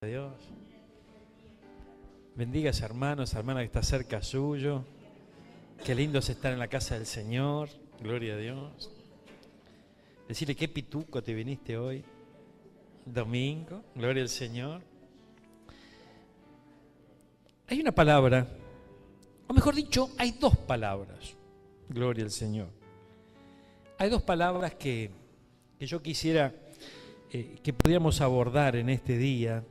Dios. Bendiga a ese hermano, esa hermana que está cerca suyo. Qué lindo es estar en la casa del Señor. Gloria a Dios. Decirle qué pituco te viniste hoy. Domingo. Gloria al Señor. Hay una palabra, o mejor dicho, hay dos palabras. Gloria al Señor. Hay dos palabras que yo quisiera que pudiéramos abordar en este día,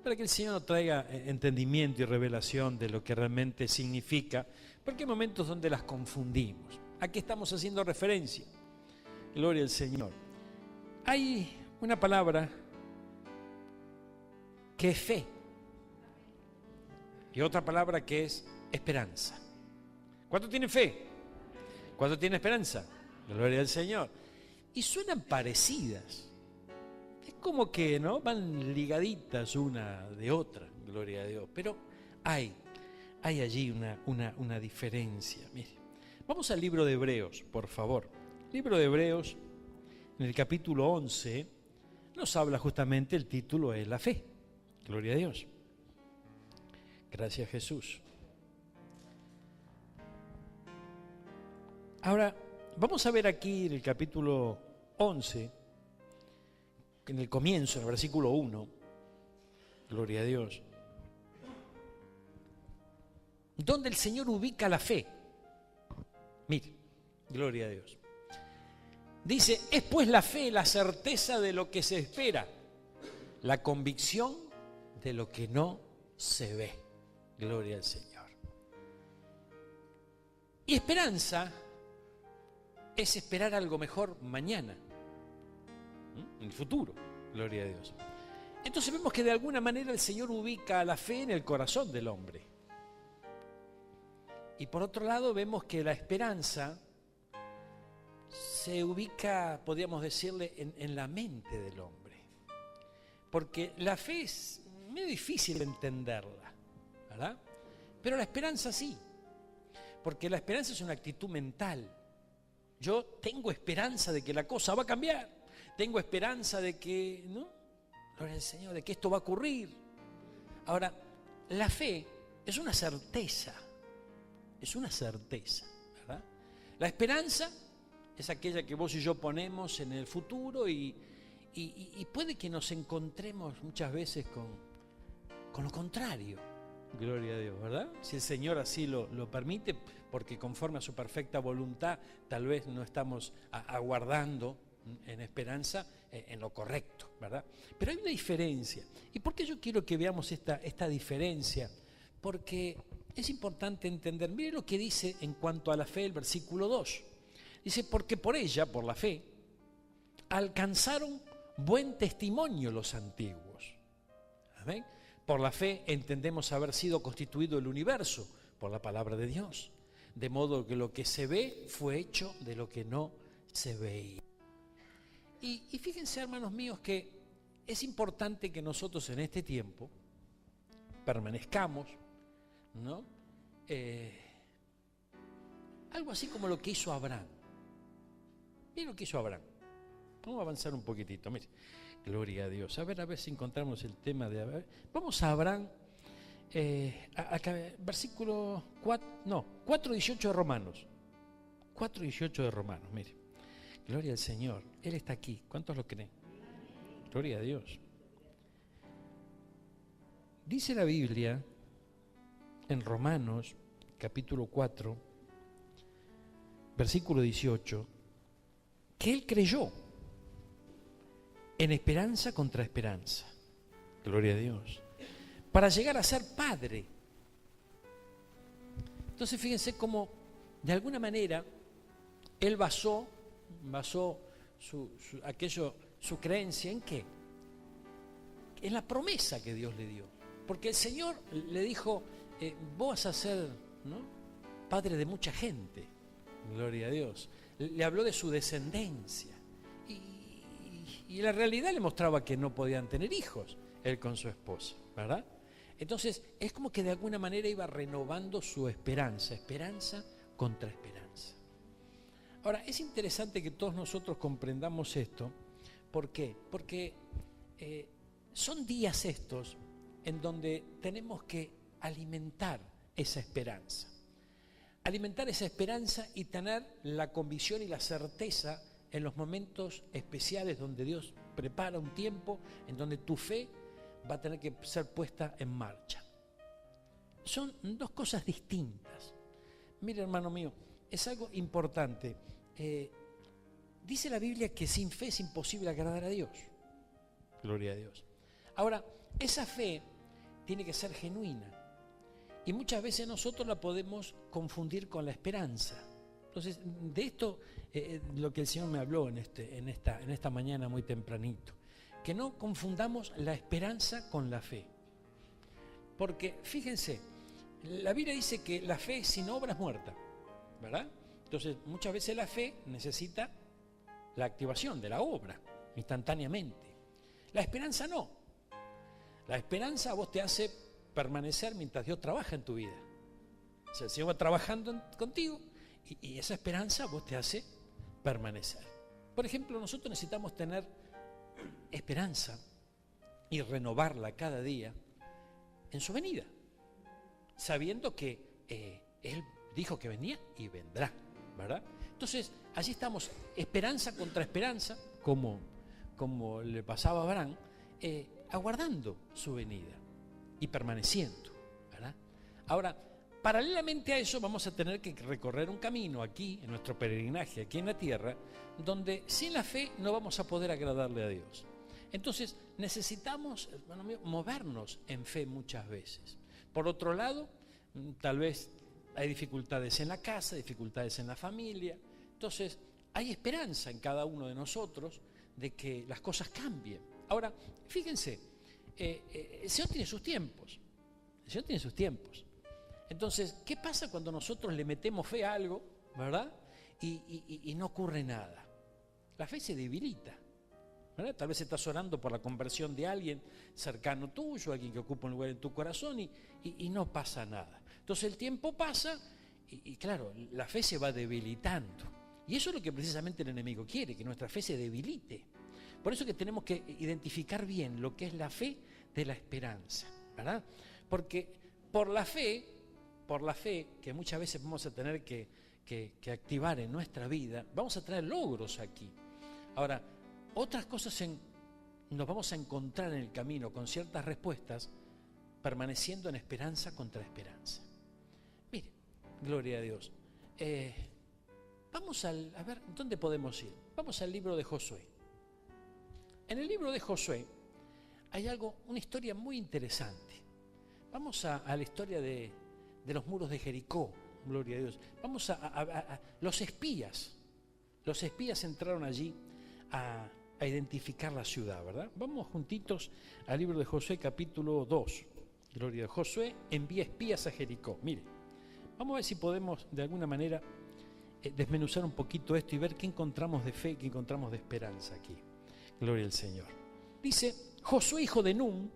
para que el Señor nos traiga entendimiento y revelación de lo que realmente significa, porque hay momentos donde las confundimos. ¿A qué estamos haciendo referencia? Gloria al Señor. Hay una palabra que es fe y otra palabra que es esperanza. ¿Cuánto tiene fe? ¿Cuánto tiene esperanza? Gloria al Señor. Y suenan parecidas. Es como que, ¿no?, van ligaditas una de otra, gloria a Dios. Pero hay allí una diferencia. Mire, vamos al libro de Hebreos, por favor. Libro de Hebreos, en el capítulo 11, nos habla justamente, el título es la fe. Gloria a Dios. Gracias, Jesús. Ahora, vamos a ver aquí en el capítulo 11, en el comienzo, en el versículo 1, gloria a Dios, donde el Señor ubica la fe. Mire, gloria a Dios. Dice, es pues la fe la certeza de lo que se espera, la convicción de lo que no se ve. Gloria al Señor. Y esperanza es esperar algo mejor mañana, en el futuro, gloria a Dios. Entonces vemos que de alguna manera el Señor ubica la fe en el corazón del hombre. Y por otro lado vemos que la esperanza se ubica, podríamos decirle, en la mente del hombre. Porque la fe es muy difícil de entenderla, ¿verdad? Pero la esperanza sí, porque la esperanza es una actitud mental. Yo tengo esperanza de que la cosa va a cambiar. Tengo esperanza de que, ¿no?, gloria al Señor, de que esto va a ocurrir. Ahora, la fe es una certeza, ¿verdad? La esperanza es aquella que vos y yo ponemos en el futuro y puede que nos encontremos muchas veces con lo contrario. Gloria a Dios, ¿verdad? Si el Señor así lo permite, porque conforme a su perfecta voluntad, tal vez no estamos aguardando en esperanza en lo correcto, ¿verdad? Pero hay una diferencia. ¿Y por qué yo quiero que veamos esta diferencia? Porque es importante entender, mire lo que dice en cuanto a la fe el versículo 2. Dice, porque por ella, por la fe, alcanzaron buen testimonio los antiguos. ¿Amén? Por la fe entendemos haber sido constituido el universo por la palabra de Dios. De modo que lo que se ve fue hecho de lo que no se veía. Y fíjense, hermanos míos, que es importante que nosotros en este tiempo permanezcamos, ¿no?, algo así como lo que hizo Abraham. Miren lo que hizo Abraham. Vamos a avanzar un poquitito, mire. Gloria a Dios. A ver si encontramos el tema de Abraham. Vamos a Abraham, acá, versículo 4:18 de Romanos. 4:18 de Romanos, mire. Gloria al Señor. Él está aquí. ¿Cuántos lo creen? Gloria a Dios. Dice la Biblia en Romanos, capítulo 4, versículo 18, que él creyó en esperanza contra esperanza. Gloria a Dios. Para llegar a ser padre. Entonces fíjense cómo de alguna manera él basó su creencia ¿en qué? En la promesa que Dios le dio. Porque el Señor le dijo, vos vas a ser, ¿no?, padre de mucha gente. Gloria a Dios. Le habló de su descendencia. Y la realidad le mostraba que no podían tener hijos, él con su esposa, ¿verdad? Entonces, es como que de alguna manera iba renovando su esperanza contra esperanza. Ahora, es interesante que todos nosotros comprendamos esto. ¿Por qué? Porque son días estos en donde tenemos que alimentar esa esperanza. Alimentar esa esperanza y tener la convicción y la certeza en los momentos especiales donde Dios prepara un tiempo en donde tu fe va a tener que ser puesta en marcha. Son dos cosas distintas. Mira, hermano mío, es algo importante. Dice la Biblia que sin fe es imposible agradar a Dios. Gloria a Dios. Ahora, esa fe tiene que ser genuina. Y muchas veces nosotros la podemos confundir con la esperanza. Entonces, de esto, lo que el Señor me habló en esta mañana muy tempranito. Que no confundamos la esperanza con la fe. Porque, fíjense, la Biblia dice que la fe sin obra es muerta, ¿verdad? Entonces, muchas veces la fe necesita la activación de la obra, instantáneamente. La esperanza no. La esperanza a vos te hace permanecer mientras Dios trabaja en tu vida. O sea, el Señor va trabajando contigo y esa esperanza a vos te hace permanecer. Por ejemplo, nosotros necesitamos tener esperanza y renovarla cada día en su venida, sabiendo que Él dijo que venía y vendrá, ¿verdad? Entonces, allí estamos, esperanza contra esperanza, como le pasaba a Abraham, aguardando su venida y permaneciendo, ¿verdad? Ahora, paralelamente a eso vamos a tener que recorrer un camino aquí, en nuestro peregrinaje, aquí en la tierra, donde sin la fe no vamos a poder agradarle a Dios. Entonces, necesitamos, hermano mío, movernos en fe muchas veces. Por otro lado, tal vez hay dificultades en la casa, dificultades en la familia. Entonces, hay esperanza en cada uno de nosotros de que las cosas cambien. Ahora, fíjense, el Señor tiene sus tiempos. El Señor tiene sus tiempos. Entonces, ¿qué pasa cuando nosotros le metemos fe a algo, verdad? Y no ocurre nada. La fe se debilita, ¿verdad? Tal vez estás orando por la conversión de alguien cercano tuyo, alguien que ocupa un lugar en tu corazón y no pasa nada. Entonces el tiempo pasa y claro, la fe se va debilitando. Y eso es lo que precisamente el enemigo quiere, que nuestra fe se debilite. Por eso que tenemos que identificar bien lo que es la fe de la esperanza, ¿verdad? Porque por la fe que muchas veces vamos a tener que activar en nuestra vida, vamos a tener logros aquí. Ahora, otras cosas nos vamos a encontrar en el camino con ciertas respuestas, permaneciendo en esperanza contra esperanza. Mire, gloria a Dios. Vamos a ver, ¿dónde podemos ir? Vamos al libro de Josué. En el libro de Josué hay una historia muy interesante. Vamos a la historia de los muros de Jericó, gloria a Dios. Vamos a los espías. Los espías entraron allí a identificar la ciudad, ¿verdad? Vamos juntitos al libro de Josué, capítulo 2. Gloria a Dios. Josué envía espías a Jericó. Mire, vamos a ver si podemos de alguna manera desmenuzar un poquito esto y ver qué encontramos de fe, qué encontramos de esperanza aquí. Gloria al Señor. Dice, Josué, hijo de Nun,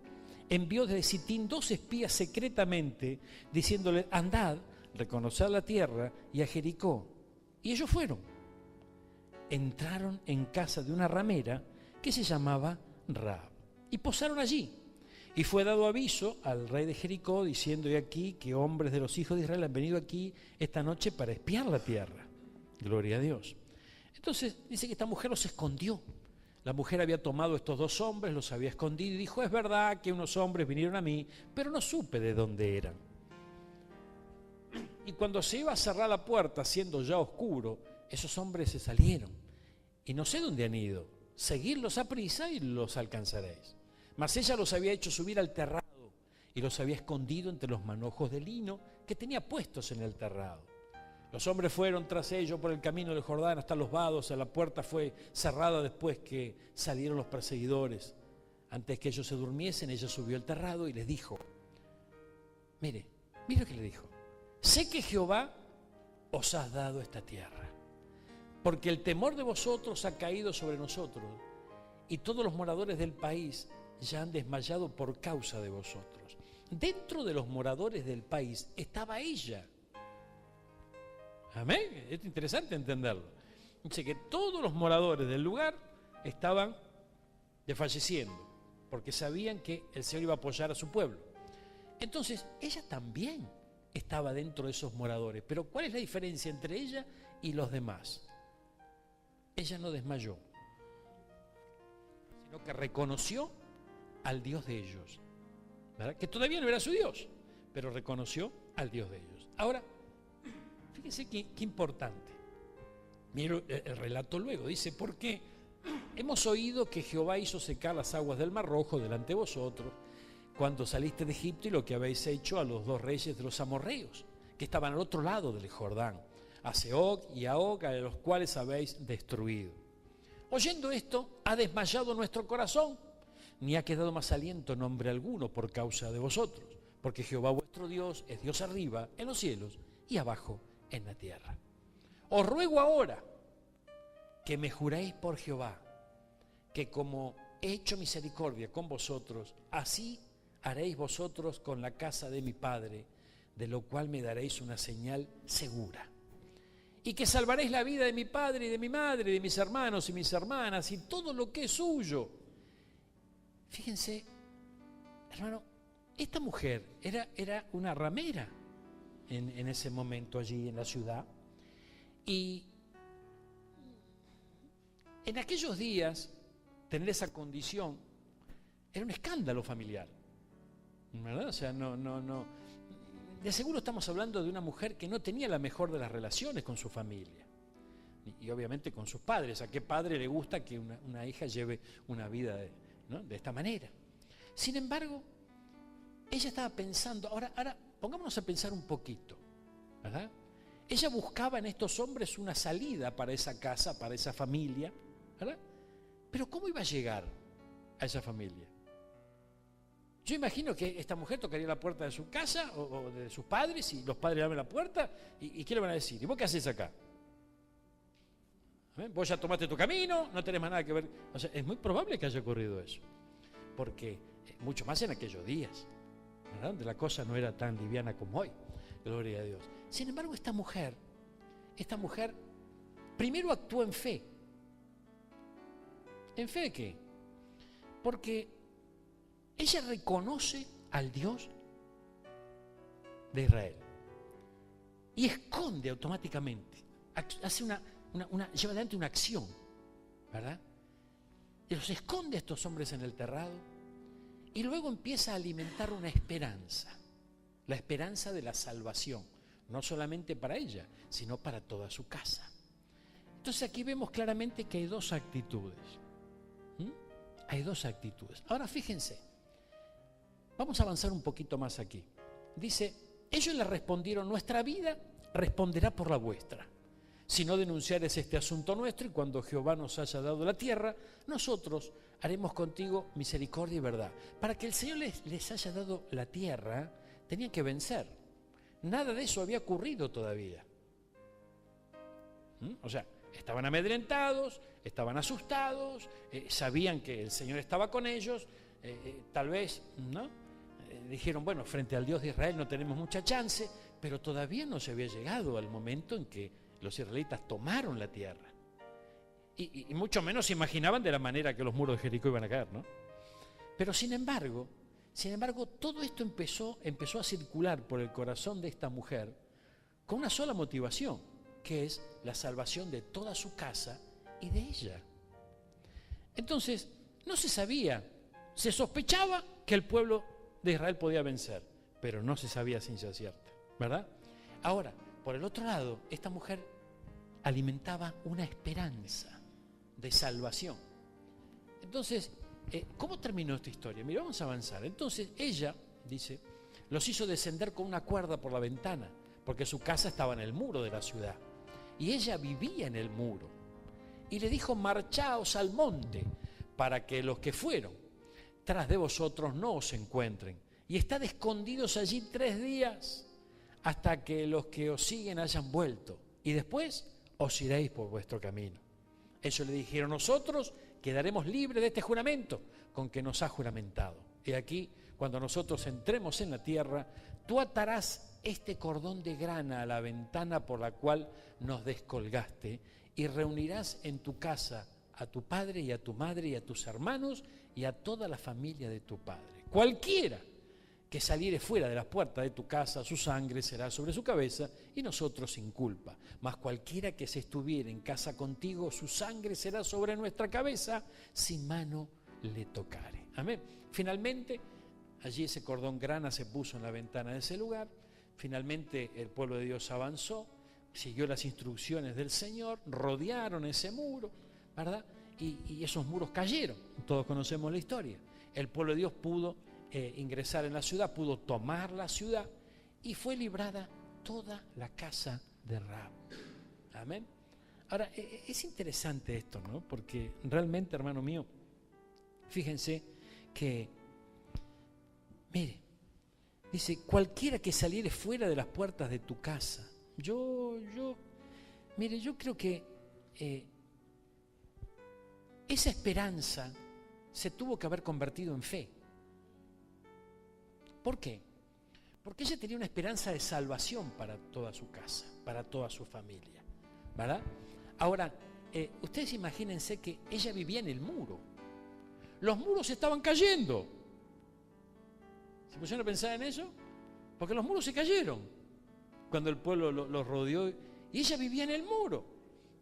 envió desde Sitín 2 espías secretamente, diciéndole, andad, reconoced la tierra y a Jericó. Y ellos fueron. Entraron en casa de una ramera que se llamaba Rahab y posaron allí. Y fue dado aviso al rey de Jericó, diciendo, he aquí que hombres de los hijos de Israel han venido aquí esta noche para espiar la tierra. Gloria a Dios. Entonces dice que esta mujer los escondió. La mujer había tomado estos 2 hombres, los había escondido y dijo, es verdad que unos hombres vinieron a mí, pero no supe de dónde eran. Y cuando se iba a cerrar la puerta, siendo ya oscuro, esos hombres se salieron. Y no sé dónde han ido. Seguidlos a prisa y los alcanzaréis. Mas ella los había hecho subir al terrado y los había escondido entre los manojos de lino que tenía puestos en el terrado. Los hombres fueron tras ellos por el camino del Jordán hasta los vados. La puerta fue cerrada después que salieron los perseguidores. Antes que ellos se durmiesen, ella subió al terrado y les dijo, mire lo que le dijo. Sé que Jehová os ha dado esta tierra, porque el temor de vosotros ha caído sobre nosotros, y todos los moradores del país ya han desmayado por causa de vosotros. Dentro de los moradores del país estaba ella. Amén. Es interesante entenderlo. Dice que todos los moradores del lugar estaban desfalleciendo porque sabían que el Señor iba a apoyar a su pueblo. Entonces, ella también estaba dentro de esos moradores. Pero ¿cuál es la diferencia entre ella y los demás? Ella no desmayó, sino que reconoció al Dios de ellos, ¿verdad? Que todavía no era su Dios, pero reconoció al Dios de ellos. Ahora, fíjense qué importante. Mira el relato luego, dice, porque hemos oído que Jehová hizo secar las aguas del Mar Rojo delante de vosotros, cuando saliste de Egipto, y lo que habéis hecho a los 2 reyes de los amorreos, que estaban al otro lado del Jordán, a Sehón y a Og, a los cuales habéis destruido. Oyendo esto, ha desmayado nuestro corazón, ni ha quedado más aliento en hombre alguno por causa de vosotros, porque Jehová vuestro Dios es Dios arriba en los cielos y abajo en la tierra. Os ruego ahora que me juréis por Jehová, que como he hecho misericordia con vosotros, así haréis vosotros con la casa de mi padre, de lo cual me daréis una señal segura. Y que salvaréis la vida de mi padre y de mi madre, de mis hermanos y mis hermanas, y todo lo que es suyo. Fíjense, hermano, esta mujer era una ramera en ese momento allí en la ciudad. Y en aquellos días, tener esa condición era un escándalo familiar, ¿verdad? O sea, no. De seguro estamos hablando de una mujer que no tenía la mejor de las relaciones con su familia. Y obviamente con sus padres. ¿A qué padre le gusta que una hija lleve una vida de esta manera? Sin embargo, ella estaba pensando, ahora pongámonos a pensar un poquito, ¿verdad? Ella buscaba en estos hombres una salida para esa casa, para esa familia, ¿verdad? Pero ¿cómo iba a llegar a esa familia? Yo imagino que esta mujer tocaría la puerta de su casa o de sus padres, y los padres le abren la puerta, y ¿qué le van a decir? ¿Y vos qué haces acá? Vos ya tomaste tu camino, no tenés más nada que ver. O sea, es muy probable que haya ocurrido eso, porque mucho más en aquellos días, ¿verdad? Donde la cosa no era tan liviana como hoy, gloria a Dios. Sin embargo, esta mujer primero actuó en fe. ¿En fe de qué? Porque ella reconoce al Dios de Israel y esconde automáticamente, lleva adelante una acción, ¿verdad? Y los esconde a estos hombres en el terrado, y luego empieza a alimentar una esperanza, la esperanza de la salvación, no solamente para ella, sino para toda su casa. Entonces aquí vemos claramente que hay 2 actitudes. Hay 2 actitudes. Ahora fíjense, vamos a avanzar un poquito más aquí. Dice, ellos le respondieron, nuestra vida responderá por la vuestra. Si no denunciares este asunto nuestro, y cuando Jehová nos haya dado la tierra, nosotros haremos contigo misericordia y verdad. Para que el Señor les haya dado la tierra, tenían que vencer. Nada de eso había ocurrido todavía. O sea, estaban amedrentados, estaban asustados, sabían que el Señor estaba con ellos, tal vez, ¿no? Dijeron, bueno, frente al Dios de Israel no tenemos mucha chance, pero todavía no se había llegado al momento en que los israelitas tomaron la tierra. Y mucho menos se imaginaban de la manera que los muros de Jericó iban a caer, ¿no? Pero sin embargo, todo esto empezó a circular por el corazón de esta mujer con una sola motivación, que es la salvación de toda su casa y de ella. Entonces, no se sabía, se sospechaba que el pueblo de Israel podía vencer, pero no se sabía a ciencia cierta, ¿verdad? Ahora, por el otro lado, esta mujer alimentaba una esperanza de salvación. Entonces, ¿cómo terminó esta historia? Mira, vamos a avanzar. Entonces, ella, dice, los hizo descender con una cuerda por la ventana, porque su casa estaba en el muro de la ciudad, y ella vivía en el muro. Y le dijo, marchaos al monte, para que los que fueron tras de vosotros no os encuentren, y estad escondidos allí 3 días, hasta que los que os siguen hayan vuelto, y después os iréis por vuestro camino. Ellos le dijeron, nosotros quedaremos libres de este juramento con que nos ha juramentado. Y aquí, cuando nosotros entremos en la tierra, tú atarás este cordón de grana a la ventana por la cual nos descolgaste, y reunirás en tu casa a tu padre y a tu madre y a tus hermanos, y a toda la familia de tu padre. Cualquiera que saliere fuera de las puertas de tu casa, su sangre será sobre su cabeza y nosotros sin culpa. Mas cualquiera que se estuviera en casa contigo, su sangre será sobre nuestra cabeza, sin mano le tocare. Amén. Finalmente, allí ese cordón grana se puso en la ventana de ese lugar. Finalmente el pueblo de Dios avanzó, siguió las instrucciones del Señor, rodearon ese muro, ¿verdad? Y esos muros cayeron. Todos conocemos la historia. El pueblo de Dios pudo ingresar en la ciudad, pudo tomar la ciudad y fue librada toda la casa de Rahab. Amén. Ahora, es interesante esto, ¿no? Porque realmente, hermano mío, fíjense que, mire, dice, cualquiera que saliere fuera de las puertas de tu casa. Mire, yo creo que esa esperanza se tuvo que haber convertido en fe. ¿Por qué? Porque ella tenía una esperanza de salvación para toda su casa, para toda su familia, ¿verdad? Ahora, ustedes imagínense que ella vivía en el muro. Los muros estaban cayendo. ¿Se pusieron a pensar en eso? Porque los muros se cayeron cuando el pueblo los rodeó y ella vivía en el muro.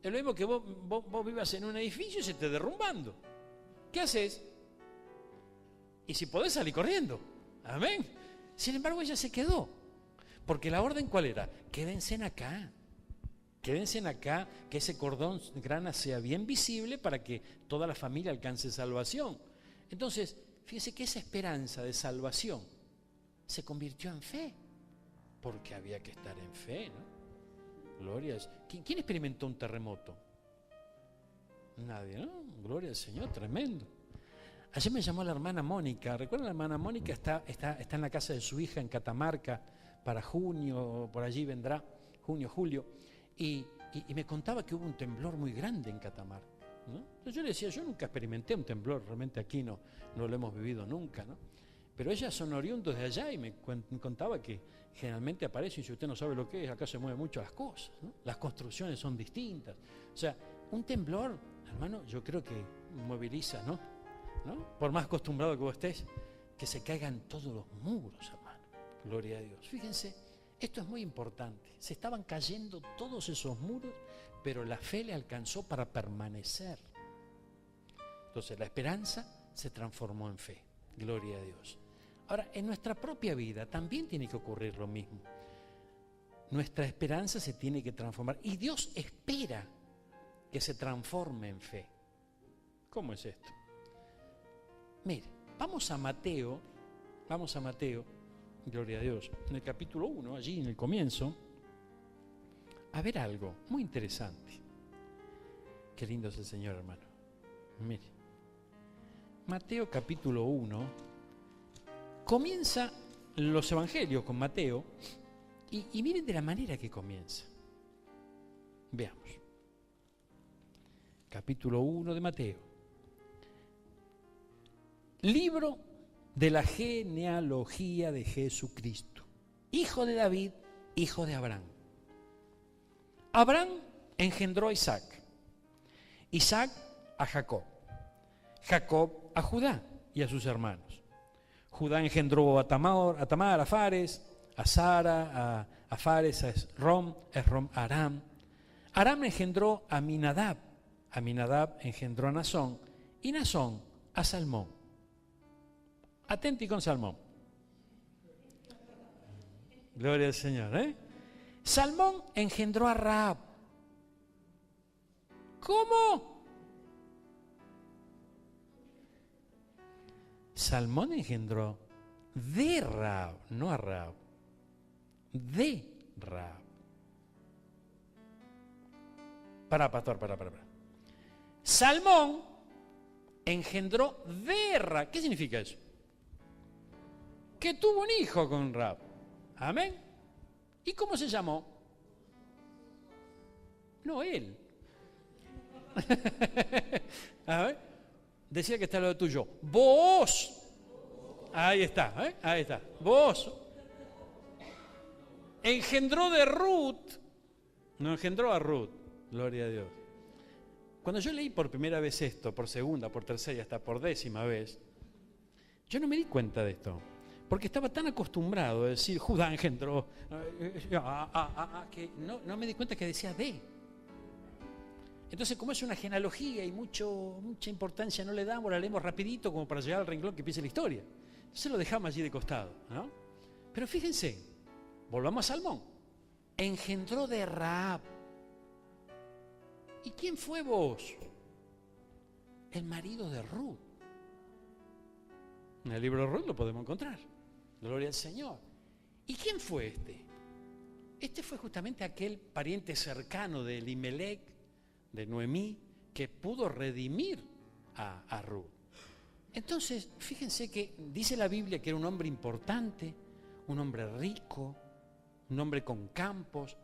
Es lo mismo que vos vivas en un edificio y se esté derrumbando. ¿Qué haces? Y si podés, salir corriendo. Amén. Sin embargo, ella se quedó. Porque la orden, ¿cuál era? Quédense acá. Quédense acá, que ese cordón grana sea bien visible para que toda la familia alcance salvación. Entonces, fíjese que esa esperanza de salvación se convirtió en fe. Porque había que estar en fe, ¿no? Gloria a Dios. ¿Quién experimentó un terremoto? Nadie, ¿no? Gloria al Señor, tremendo. Ayer me llamó la hermana Mónica. ¿Recuerdan? La hermana Mónica está en la casa de su hija en Catamarca para junio, por allí vendrá, junio, julio. Y me contaba que hubo un temblor muy grande en Catamarca, ¿no? Entonces yo le decía, yo nunca experimenté un temblor, realmente aquí no lo hemos vivido nunca, ¿no? Pero ellas son oriundos de allá y me contaba que generalmente aparece, y si usted no sabe lo que es, acá se mueven mucho las cosas, ¿no? Las construcciones son distintas. O sea, un temblor, hermano, yo creo que moviliza, ¿no? Por más acostumbrado que vos estés, que se caigan todos los muros, hermano. Gloria a Dios. Fíjense, esto es muy importante. Se estaban cayendo todos esos muros, pero la fe le alcanzó para permanecer. Entonces la esperanza se transformó en fe. Gloria a Dios. Ahora, en nuestra propia vida también tiene que ocurrir lo mismo. Nuestra esperanza se tiene que transformar y Dios espera que se transforme en fe. ¿Cómo es esto? Mire, vamos a Mateo, gloria a Dios, en el capítulo 1, allí en el comienzo, a ver algo muy interesante. Qué lindo es el Señor, hermano. Mire, Mateo capítulo 1, comienza los evangelios con Mateo y miren de la manera que comienza. Veamos. Capítulo 1 de Mateo. Libro de la genealogía de Jesucristo, hijo de David, hijo de Abraham. Abraham engendró a Isaac, Isaac a Jacob, Jacob a Judá y a sus hermanos. Judá engendró a Tamar, a Fares, a Sara, a Fares, a Esrom, a Aram. Aram engendró a Aminadab, Aminadab engendró a Nasón y Nasón a Salmón. Atenti con Salmón. Gloria al Señor, ¿eh? Salmón engendró a Rahab. ¿Cómo? Salmón engendró de Rahab, no a Rahab, de Rahab. Pastor, para. Salmón engendró de Rahab. ¿Qué significa eso? Que tuvo un hijo con Rahab. Amén. ¿Y cómo se llamó? No, él. A ver. Decía que está lo tuyo. Vos. Ahí está, ¿eh? Ahí está. Vos. Engendró de Ruth. No engendró a Ruth. Gloria a Dios. cuando yo leí por primera vez esto, por segunda, por tercera y hasta por 10ª vez, yo no me di cuenta de esto, porque estaba tan acostumbrado a decir Judá engendró, que no me di cuenta que decía de. Entonces, como es una genealogía y mucha importancia no le damos, la leemos rapidito como para llegar al renglón que empiece la historia. Entonces lo dejamos allí de costado, ¿no? Pero fíjense, volvamos a Salmón. Engendró de Rahab. ¿Y quién fue vos? El marido de Ruth. En el libro de Ruth lo podemos encontrar. Gloria al Señor. ¿Y quién fue este? Este fue justamente aquel pariente cercano de Elimelec, de Noemí, que pudo redimir a Ruth. Entonces, fíjense que dice la Biblia que era un hombre importante, un hombre rico, un hombre con campos.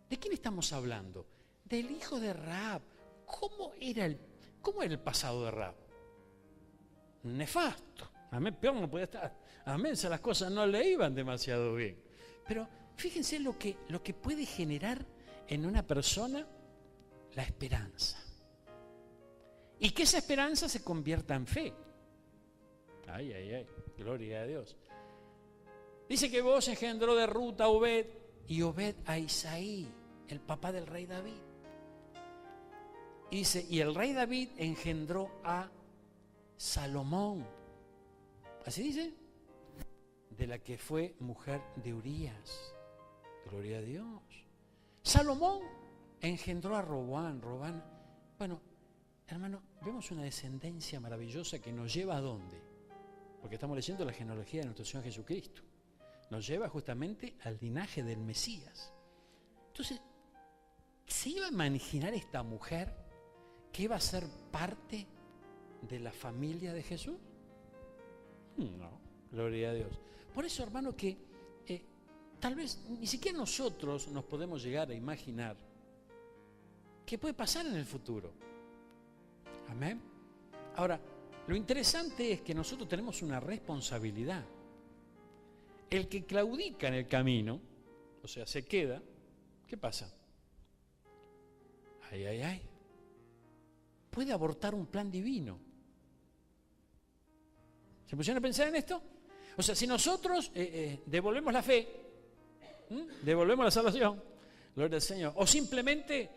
¿De quién estamos hablando? Del hijo de Rahab. ¿Cómo era el pasado de Rahab? Nefasto. Amén, peor no podía estar. Amén, las cosas no le iban demasiado bien. Pero fíjense lo que puede generar en una persona la esperanza. Y que esa esperanza se convierta en fe. Ay, ay, ay, gloria a Dios. Dice que vos engendró de Ruth a Obed y Obed a Isaí, el papá del rey David. Y dice, y el rey David engendró a Salomón. ¿Así dice? De la que fue mujer de Urías. Gloria a Dios. Salomón engendró a Roboán. Bueno, hermano, vemos una descendencia maravillosa que nos lleva ¿a dónde? Porque estamos leyendo la genealogía de nuestro Señor Jesucristo. Nos lleva justamente al linaje del Mesías. Entonces, ¿se iba a imaginar esta mujer que iba a ser parte de la familia de Jesús? No, gloria a Dios. Por eso, hermano, que tal vez ni siquiera nosotros nos podemos llegar a imaginar qué puede pasar en el futuro. Amén. Ahora, lo interesante es que nosotros tenemos una responsabilidad. El que claudica en el camino, o sea, se queda, ¿qué pasa? Ay, ay, ay. Puede abortar un plan divino. ¿Se pusieron a pensar en esto? O sea, si nosotros devolvemos la fe, devolvemos la salvación, gloria al Señor, o simplemente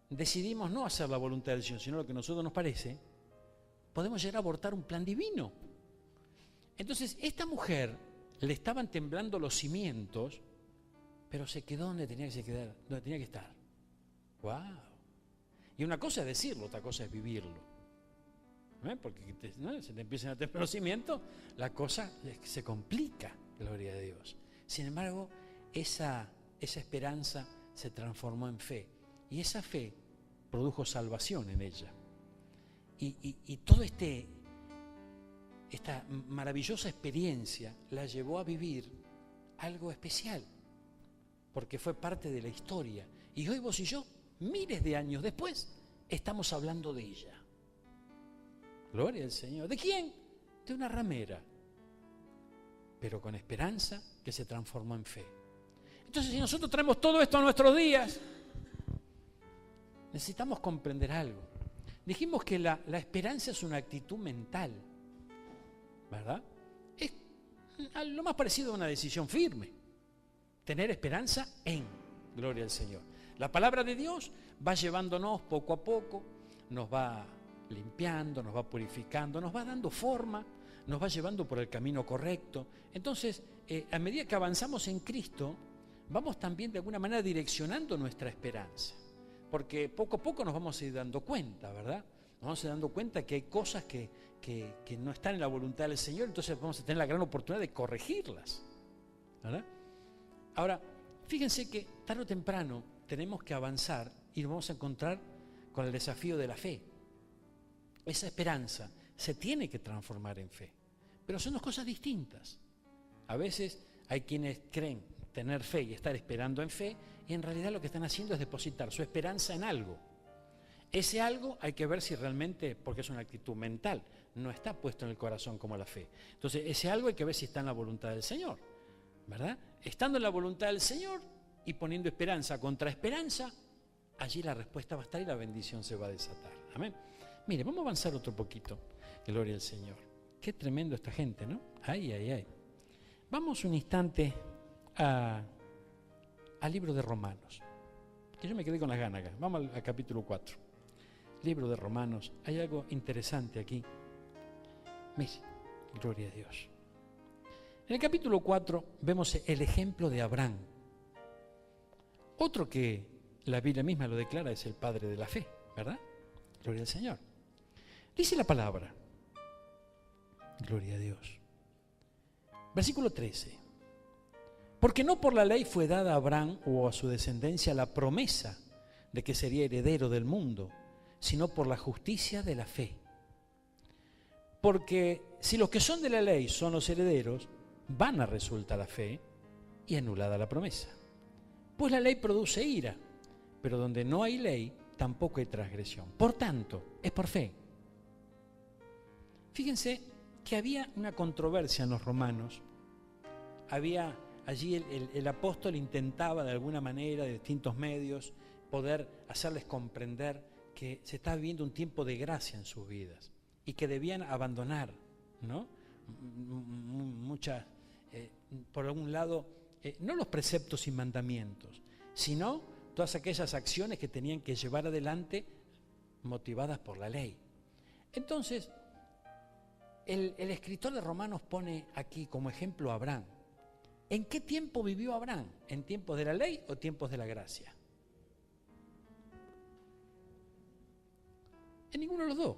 decidimos no hacer la voluntad del Señor, sino lo que a nosotros nos parece, podemos llegar a abortar un plan divino. Entonces, esta mujer le estaban temblando los cimientos, pero se quedó donde tenía que quedar, donde tenía que estar. ¡Wow! Y una cosa es decirlo, otra cosa es vivirlo. Porque se te empiezan a temblar los cimientos, la cosa se complica, gloria a Dios. Sin embargo, esa esperanza se transformó en fe. Y esa fe produjo salvación en ella. Y toda esta maravillosa experiencia la llevó a vivir algo especial, porque fue parte de la historia. Y hoy vos y yo, miles de años después, estamos hablando de ella. Gloria al Señor. ¿De quién? De una ramera, pero con esperanza que se transformó en fe. Entonces, si nosotros traemos todo esto a nuestros días, necesitamos comprender algo. Dijimos que la esperanza es una actitud mental, ¿verdad? Es lo más parecido a una decisión firme. Tener esperanza en, gloria al Señor. La palabra de Dios va llevándonos poco a poco, nos va limpiando, nos va purificando, nos va dando forma, nos va llevando por el camino correcto. Entonces, a medida que avanzamos en Cristo, vamos también de alguna manera direccionando nuestra esperanza. Porque poco a poco nos vamos a ir dando cuenta, ¿verdad? Nos vamos a ir dando cuenta que hay cosas que no están en la voluntad del Señor, entonces vamos a tener la gran oportunidad de corregirlas, ¿verdad? Ahora, fíjense que tarde o temprano tenemos que avanzar y nos vamos a encontrar con el desafío de la fe. Esa esperanza se tiene que transformar en fe, pero son dos cosas distintas. A veces hay quienes creen tener fe y estar esperando en fe, y en realidad lo que están haciendo es depositar su esperanza en algo. Ese algo hay que ver si realmente, porque es una actitud mental, no está puesto en el corazón como la fe. Entonces, ese algo hay que ver si está en la voluntad del Señor, ¿verdad? Estando en la voluntad del Señor y poniendo esperanza contra esperanza, allí la respuesta va a estar y la bendición se va a desatar. Amén. Mire, vamos a avanzar otro poquito. Gloria al Señor. Qué tremendo esta gente, ¿no? Ay, ay, ay. Vamos un instante al libro de Romanos, que yo me quedé con las ganas acá. Vamos al capítulo 4. Libro de Romanos. Hay algo interesante aquí. Mire, gloria a Dios. En el capítulo 4 vemos el ejemplo de Abraham. Otro que la Biblia misma lo declara es el padre de la fe, ¿verdad? Gloria al Señor. Dice la palabra. Gloria a Dios. Versículo 13. Porque no por la ley fue dada a Abraham o a su descendencia la promesa de que sería heredero del mundo, sino por la justicia de la fe. Porque si los que son de la ley son los herederos, vana resulta la fe y anulada la promesa. Pues la ley produce ira, pero donde no hay ley, tampoco hay transgresión. Por tanto, es por fe. Fíjense que había una controversia en los romanos. Había allí el apóstol intentaba de alguna manera, de distintos medios, poder hacerles comprender que se estaba viviendo un tiempo de gracia en sus vidas y que debían abandonar, ¿no? Muchas, por algún lado, no los preceptos y mandamientos, sino todas aquellas acciones que tenían que llevar adelante motivadas por la ley. Entonces, el escritor de Romanos pone aquí como ejemplo a Abraham. ¿En qué tiempo vivió Abraham? ¿En tiempos de la ley o tiempos de la gracia? En ninguno de los dos.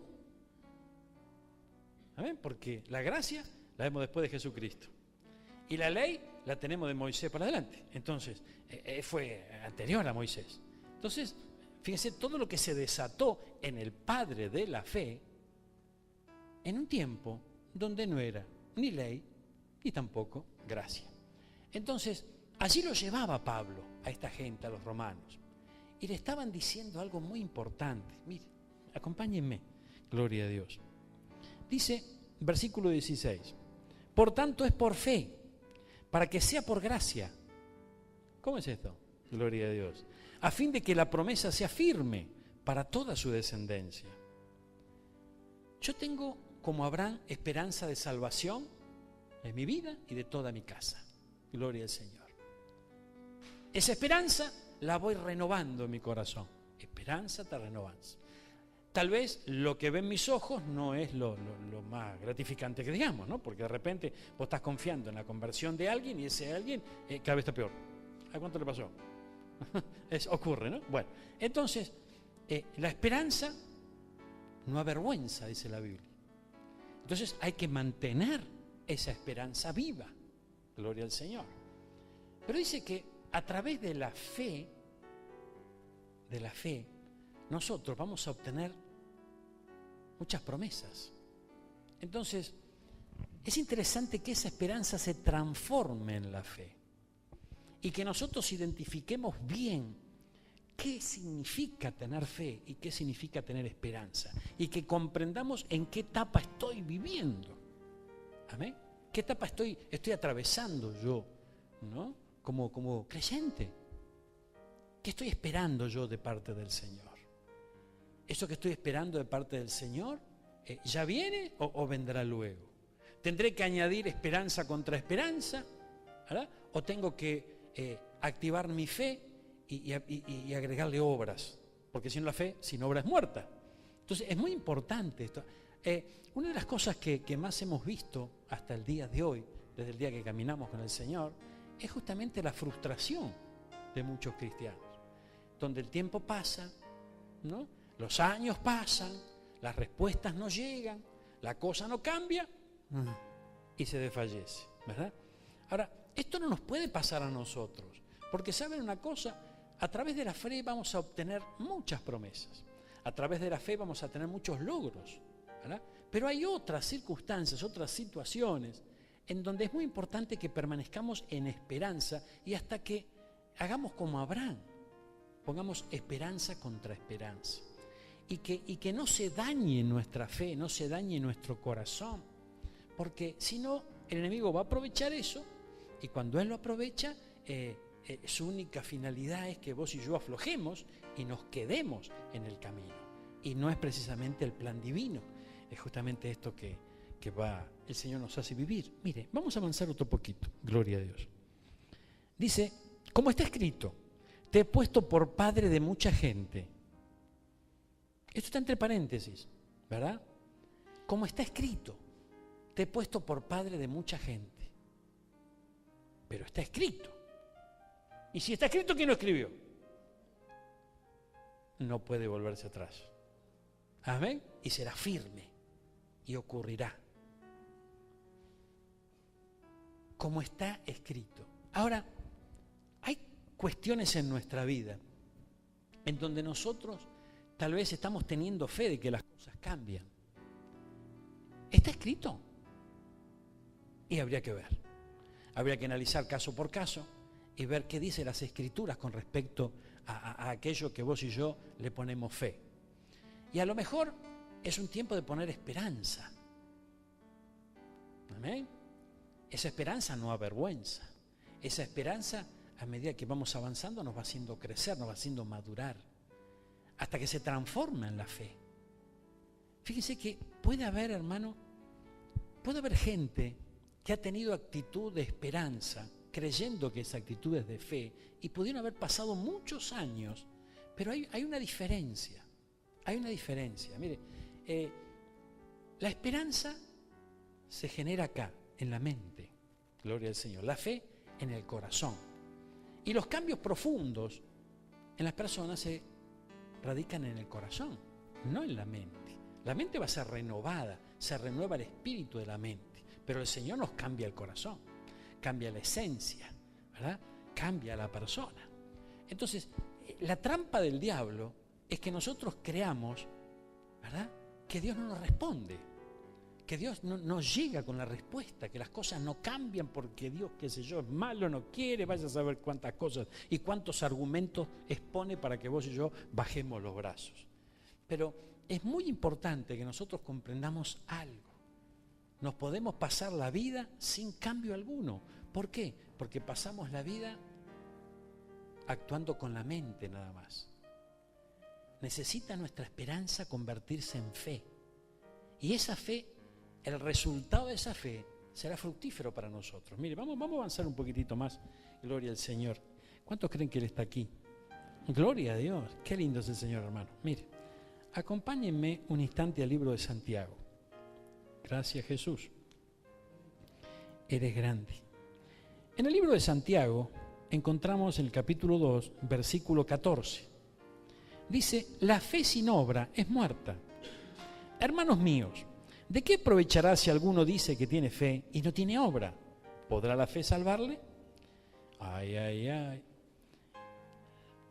¿Amén? Porque la gracia la vemos después de Jesucristo. Y la ley la tenemos de Moisés para adelante. Entonces, fue anterior a Moisés. Entonces, fíjense todo lo que se desató en el padre de la fe en un tiempo donde no era ni ley ni tampoco gracia. Entonces, allí lo llevaba Pablo a esta gente, a los romanos. Y le estaban diciendo algo muy importante. Mire, acompáñenme. Gloria a Dios. Dice, versículo 16. Por tanto es por fe, para que sea por gracia. ¿Cómo es esto? Gloria a Dios. A fin de que la promesa sea firme para toda su descendencia. Yo tengo, como Abraham, esperanza de salvación en mi vida y de toda mi casa. Gloria al Señor. Esa esperanza la voy renovando en mi corazón. Esperanza te renovas. Tal vez lo que ven mis ojos no es lo más gratificante que digamos, ¿no? Porque de repente vos estás confiando en la conversión de alguien y ese alguien cada vez está peor. ¿A cuánto le pasó? Ocurre, ¿no? Bueno, entonces, la esperanza no avergüenza, dice la Biblia. Entonces hay que mantener esa esperanza viva. Gloria al Señor. Pero dice que a través de la fe, nosotros vamos a obtener muchas promesas. Entonces, es interesante que esa esperanza se transforme en la fe y que nosotros identifiquemos bien qué significa tener fe y qué significa tener esperanza y que comprendamos en qué etapa estoy viviendo. Amén. ¿Qué etapa estoy atravesando yo, ¿no? Como creyente? ¿Qué estoy esperando yo de parte del Señor? ¿Eso que estoy esperando de parte del Señor ya viene o vendrá luego? ¿Tendré que añadir esperanza contra esperanza? ¿Verdad? ¿O tengo que activar mi fe y agregarle obras? Porque sin la fe, sin obra es muerta. Entonces es muy importante esto. Una de las cosas que más hemos visto hasta el día de hoy, desde el día que caminamos con el Señor, es justamente la frustración de muchos cristianos, donde el tiempo pasa, ¿no? Los años pasan, las respuestas no llegan, la cosa no cambia y se desfallece, ¿verdad? Ahora, esto no nos puede pasar a nosotros, porque ¿saben una cosa? A través de la fe vamos a obtener muchas promesas, a través de la fe vamos a tener muchos logros, ¿verdad? Pero hay otras circunstancias, otras situaciones en donde es muy importante que permanezcamos en esperanza y hasta que hagamos como Abraham, pongamos esperanza contra esperanza y que no se dañe nuestra fe, no se dañe nuestro corazón, porque si no el enemigo va a aprovechar eso y cuando él lo aprovecha su única finalidad es que vos y yo aflojemos y nos quedemos en el camino. Y no es precisamente el plan divino, es justamente esto que el Señor nos hace vivir. Mire, vamos a avanzar otro poquito, gloria a Dios. Dice, como está escrito, te he puesto por padre de mucha gente. Esto está entre paréntesis, ¿verdad? Como está escrito, te he puesto por padre de mucha gente. Pero está escrito. Y si está escrito, ¿quién lo escribió? No puede volverse atrás. Amén. Y será firme. Y ocurrirá. Como está escrito. Ahora, hay cuestiones en nuestra vida en donde nosotros tal vez estamos teniendo fe de que las cosas cambian. ¿Está escrito? Y habría que ver. Habría que analizar caso por caso y ver qué dicen las Escrituras con respecto a aquello que vos y yo le ponemos fe. Y a lo mejor es un tiempo de poner esperanza. ¿Amén? Esa esperanza no avergüenza. Esa esperanza, a medida que vamos avanzando, nos va haciendo crecer, nos va haciendo madurar, hasta que se transforma en la fe. Fíjense que puede haber, hermano, puede haber gente que ha tenido actitud de esperanza, creyendo que esa actitud es de fe, y pudieron haber pasado muchos años, pero hay una diferencia. Hay una diferencia. Mire, la esperanza se genera acá, en la mente, gloria al Señor. La fe en el corazón. Y los cambios profundos en las personas se radican en el corazón, no en la mente. La mente va a ser renovada, se renueva el espíritu de la mente, pero el Señor nos cambia el corazón, cambia la esencia, ¿verdad? Cambia a la persona. Entonces, la trampa del diablo es que nosotros creamos, ¿verdad?, que Dios no nos responde, que Dios no llega con la respuesta, que las cosas no cambian porque Dios, qué sé yo, es malo, no quiere, vaya a saber cuántas cosas y cuántos argumentos expone para que vos y yo bajemos los brazos. Pero es muy importante que nosotros comprendamos algo. Nos podemos pasar la vida sin cambio alguno. ¿Por qué? Porque pasamos la vida actuando con la mente nada más. Necesita nuestra esperanza convertirse en fe. Y esa fe, el resultado de esa fe será fructífero para nosotros. Mire, vamos a avanzar un poquitito más. Gloria al Señor. ¿Cuántos creen que Él está aquí? Gloria a Dios. Qué lindo es el Señor, hermano. Mire, acompáñenme un instante al libro de Santiago. Gracias, Jesús. Eres grande. En el libro de Santiago encontramos el capítulo 2, versículo 14. Dice, la fe sin obra es muerta. Hermanos míos, ¿de qué aprovechará si alguno dice que tiene fe y no tiene obra? ¿Podrá la fe salvarle? Ay, ay, ay.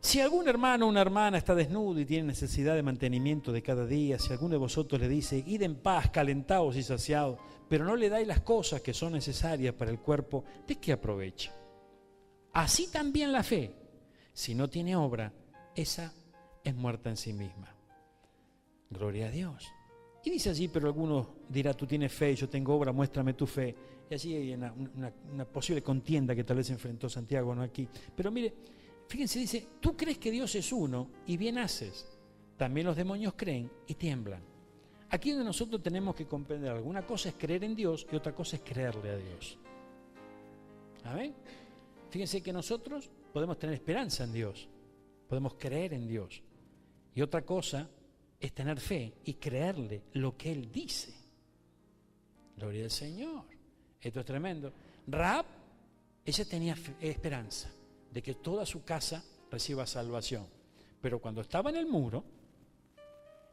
Si algún hermano o una hermana está desnudo y tiene necesidad de mantenimiento de cada día, si alguno de vosotros le dice, id en paz, calentados y saciados, pero no le dais las cosas que son necesarias para el cuerpo, ¿de qué aprovecha? Así también la fe, si no tiene obra, esa es muerta en sí misma. Gloria a Dios. Y dice allí, pero alguno dirá, tú tienes fe y yo tengo obra, muéstrame tu fe. Y allí hay una posible contienda que tal vez enfrentó Santiago, no aquí. Pero mire, fíjense, dice, tú crees que Dios es uno y bien haces. También los demonios creen y tiemblan. Aquí es donde nosotros tenemos que comprender algo. Una cosa es creer en Dios y otra cosa es creerle a Dios. ¿Amén? Fíjense que nosotros podemos tener esperanza en Dios, podemos creer en Dios. Y otra cosa es tener fe y creerle lo que Él dice. Gloria al Señor. Esto es tremendo. Rahab, ella tenía esperanza de que toda su casa reciba salvación. Pero cuando estaba en el muro,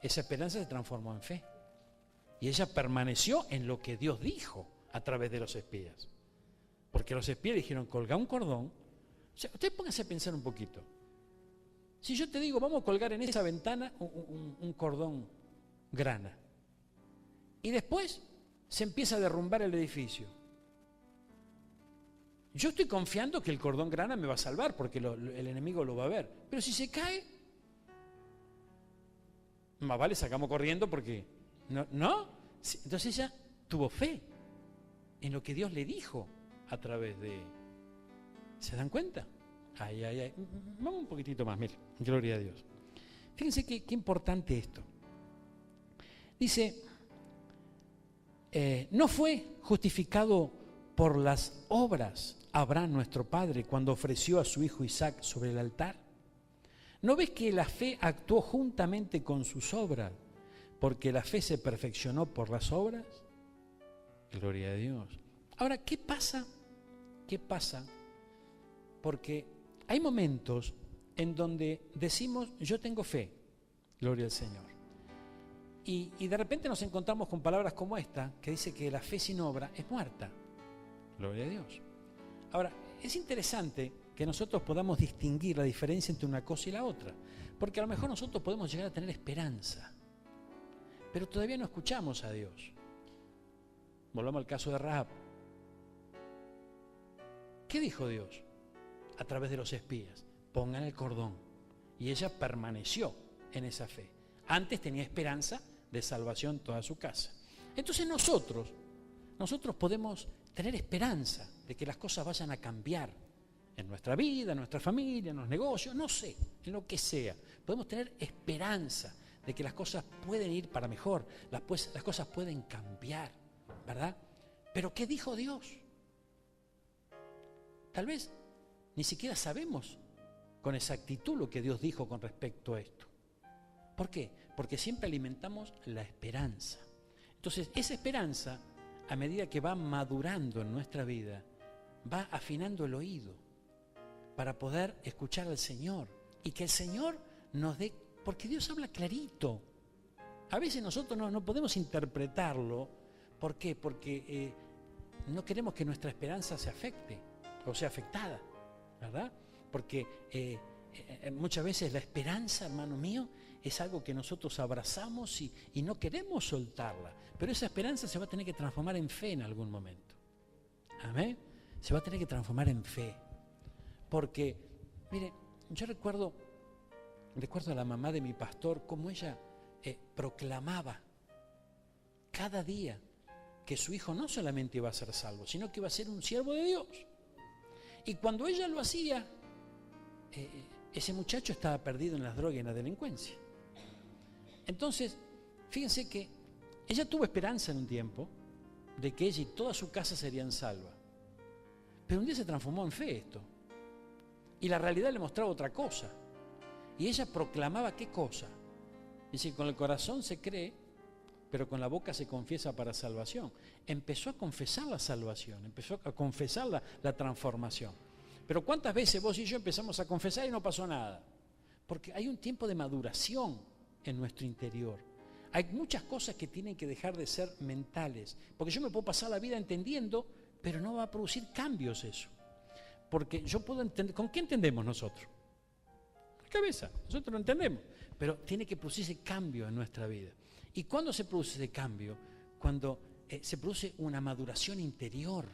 esa esperanza se transformó en fe. Y ella permaneció en lo que Dios dijo a través de los espías. Porque los espías dijeron, colga un cordón. O sea, ustedes pónganse a pensar un poquito. Si yo te digo, vamos a colgar en esa ventana un cordón grana. Y después se empieza a derrumbar el edificio. Yo estoy confiando que el cordón grana me va a salvar porque el enemigo lo va a ver. Pero si se cae, más vale sacamos corriendo porque... ¿No? Entonces ella tuvo fe en lo que Dios le dijo a través de... ¿Se dan cuenta? Ay, ay, ay. Vamos un poquitito más, mire. Gloria a Dios. Fíjense qué importante esto. Dice, no fue justificado por las obras Abraham nuestro padre cuando ofreció a su hijo Isaac sobre el altar. ¿No ves que la fe actuó juntamente con sus obras? Porque la fe se perfeccionó por las obras. Gloria a Dios. Ahora, ¿qué pasa? ¿Qué pasa? Porque hay momentos en donde decimos, yo tengo fe, gloria al Señor. Y de repente nos encontramos con palabras como esta, que dice que la fe sin obra es muerta. Gloria a Dios. Ahora, es interesante que nosotros podamos distinguir la diferencia entre una cosa y la otra, porque a lo mejor nosotros podemos llegar a tener esperanza, pero todavía no escuchamos a Dios. Volvamos al caso de Rahab. ¿Qué dijo Dios? A través de los espías, pongan el cordón. Y ella permaneció en esa fe. Antes tenía esperanza de salvación toda su casa. Entonces nosotros podemos tener esperanza de que las cosas vayan a cambiar en nuestra vida, en nuestra familia, en los negocios, no sé, en lo que sea. Podemos tener esperanza de que las cosas pueden ir para mejor, las cosas pueden cambiar, ¿verdad? Pero ¿qué dijo Dios? Tal vez ni siquiera sabemos con exactitud lo que Dios dijo con respecto a esto. ¿Por qué? Porque siempre alimentamos la esperanza. Entonces, esa esperanza, a medida que va madurando en nuestra vida, va afinando el oído para poder escuchar al Señor y que el Señor nos dé, porque Dios habla clarito. A veces nosotros no podemos interpretarlo. ¿Por qué? Porque no queremos que nuestra esperanza se afecte o sea afectada, ¿verdad? Porque muchas veces la esperanza, hermano mío, es algo que nosotros abrazamos y no queremos soltarla. Pero esa esperanza se va a tener que transformar en fe en algún momento. ¿Amén? Se va a tener que transformar en fe. Porque, mire, yo recuerdo a la mamá de mi pastor, cómo ella proclamaba cada día que su hijo no solamente iba a ser salvo, sino que iba a ser un siervo de Dios. Y cuando ella lo hacía, ese muchacho estaba perdido en las drogas y en la delincuencia. Entonces, fíjense que ella tuvo esperanza en un tiempo de que ella y toda su casa serían salvas. Pero un día se transformó en fe esto. Y la realidad le mostraba otra cosa. Y ella proclamaba ¿qué cosa? Dice, con el corazón se cree, pero con la boca se confiesa para salvación. Empezó a confesar la salvación, empezó a confesar la transformación. Pero ¿cuántas veces vos y yo empezamos a confesar y no pasó nada? Porque hay un tiempo de maduración en nuestro interior. Hay muchas cosas que tienen que dejar de ser mentales. Porque yo me puedo pasar la vida entendiendo, pero no va a producir cambios eso. Porque yo puedo entender, ¿con qué entendemos nosotros? La cabeza, nosotros lo entendemos. Pero tiene que producirse cambio en nuestra vida. ¿Y cuándo se produce ese cambio? Cuando se produce una maduración interior.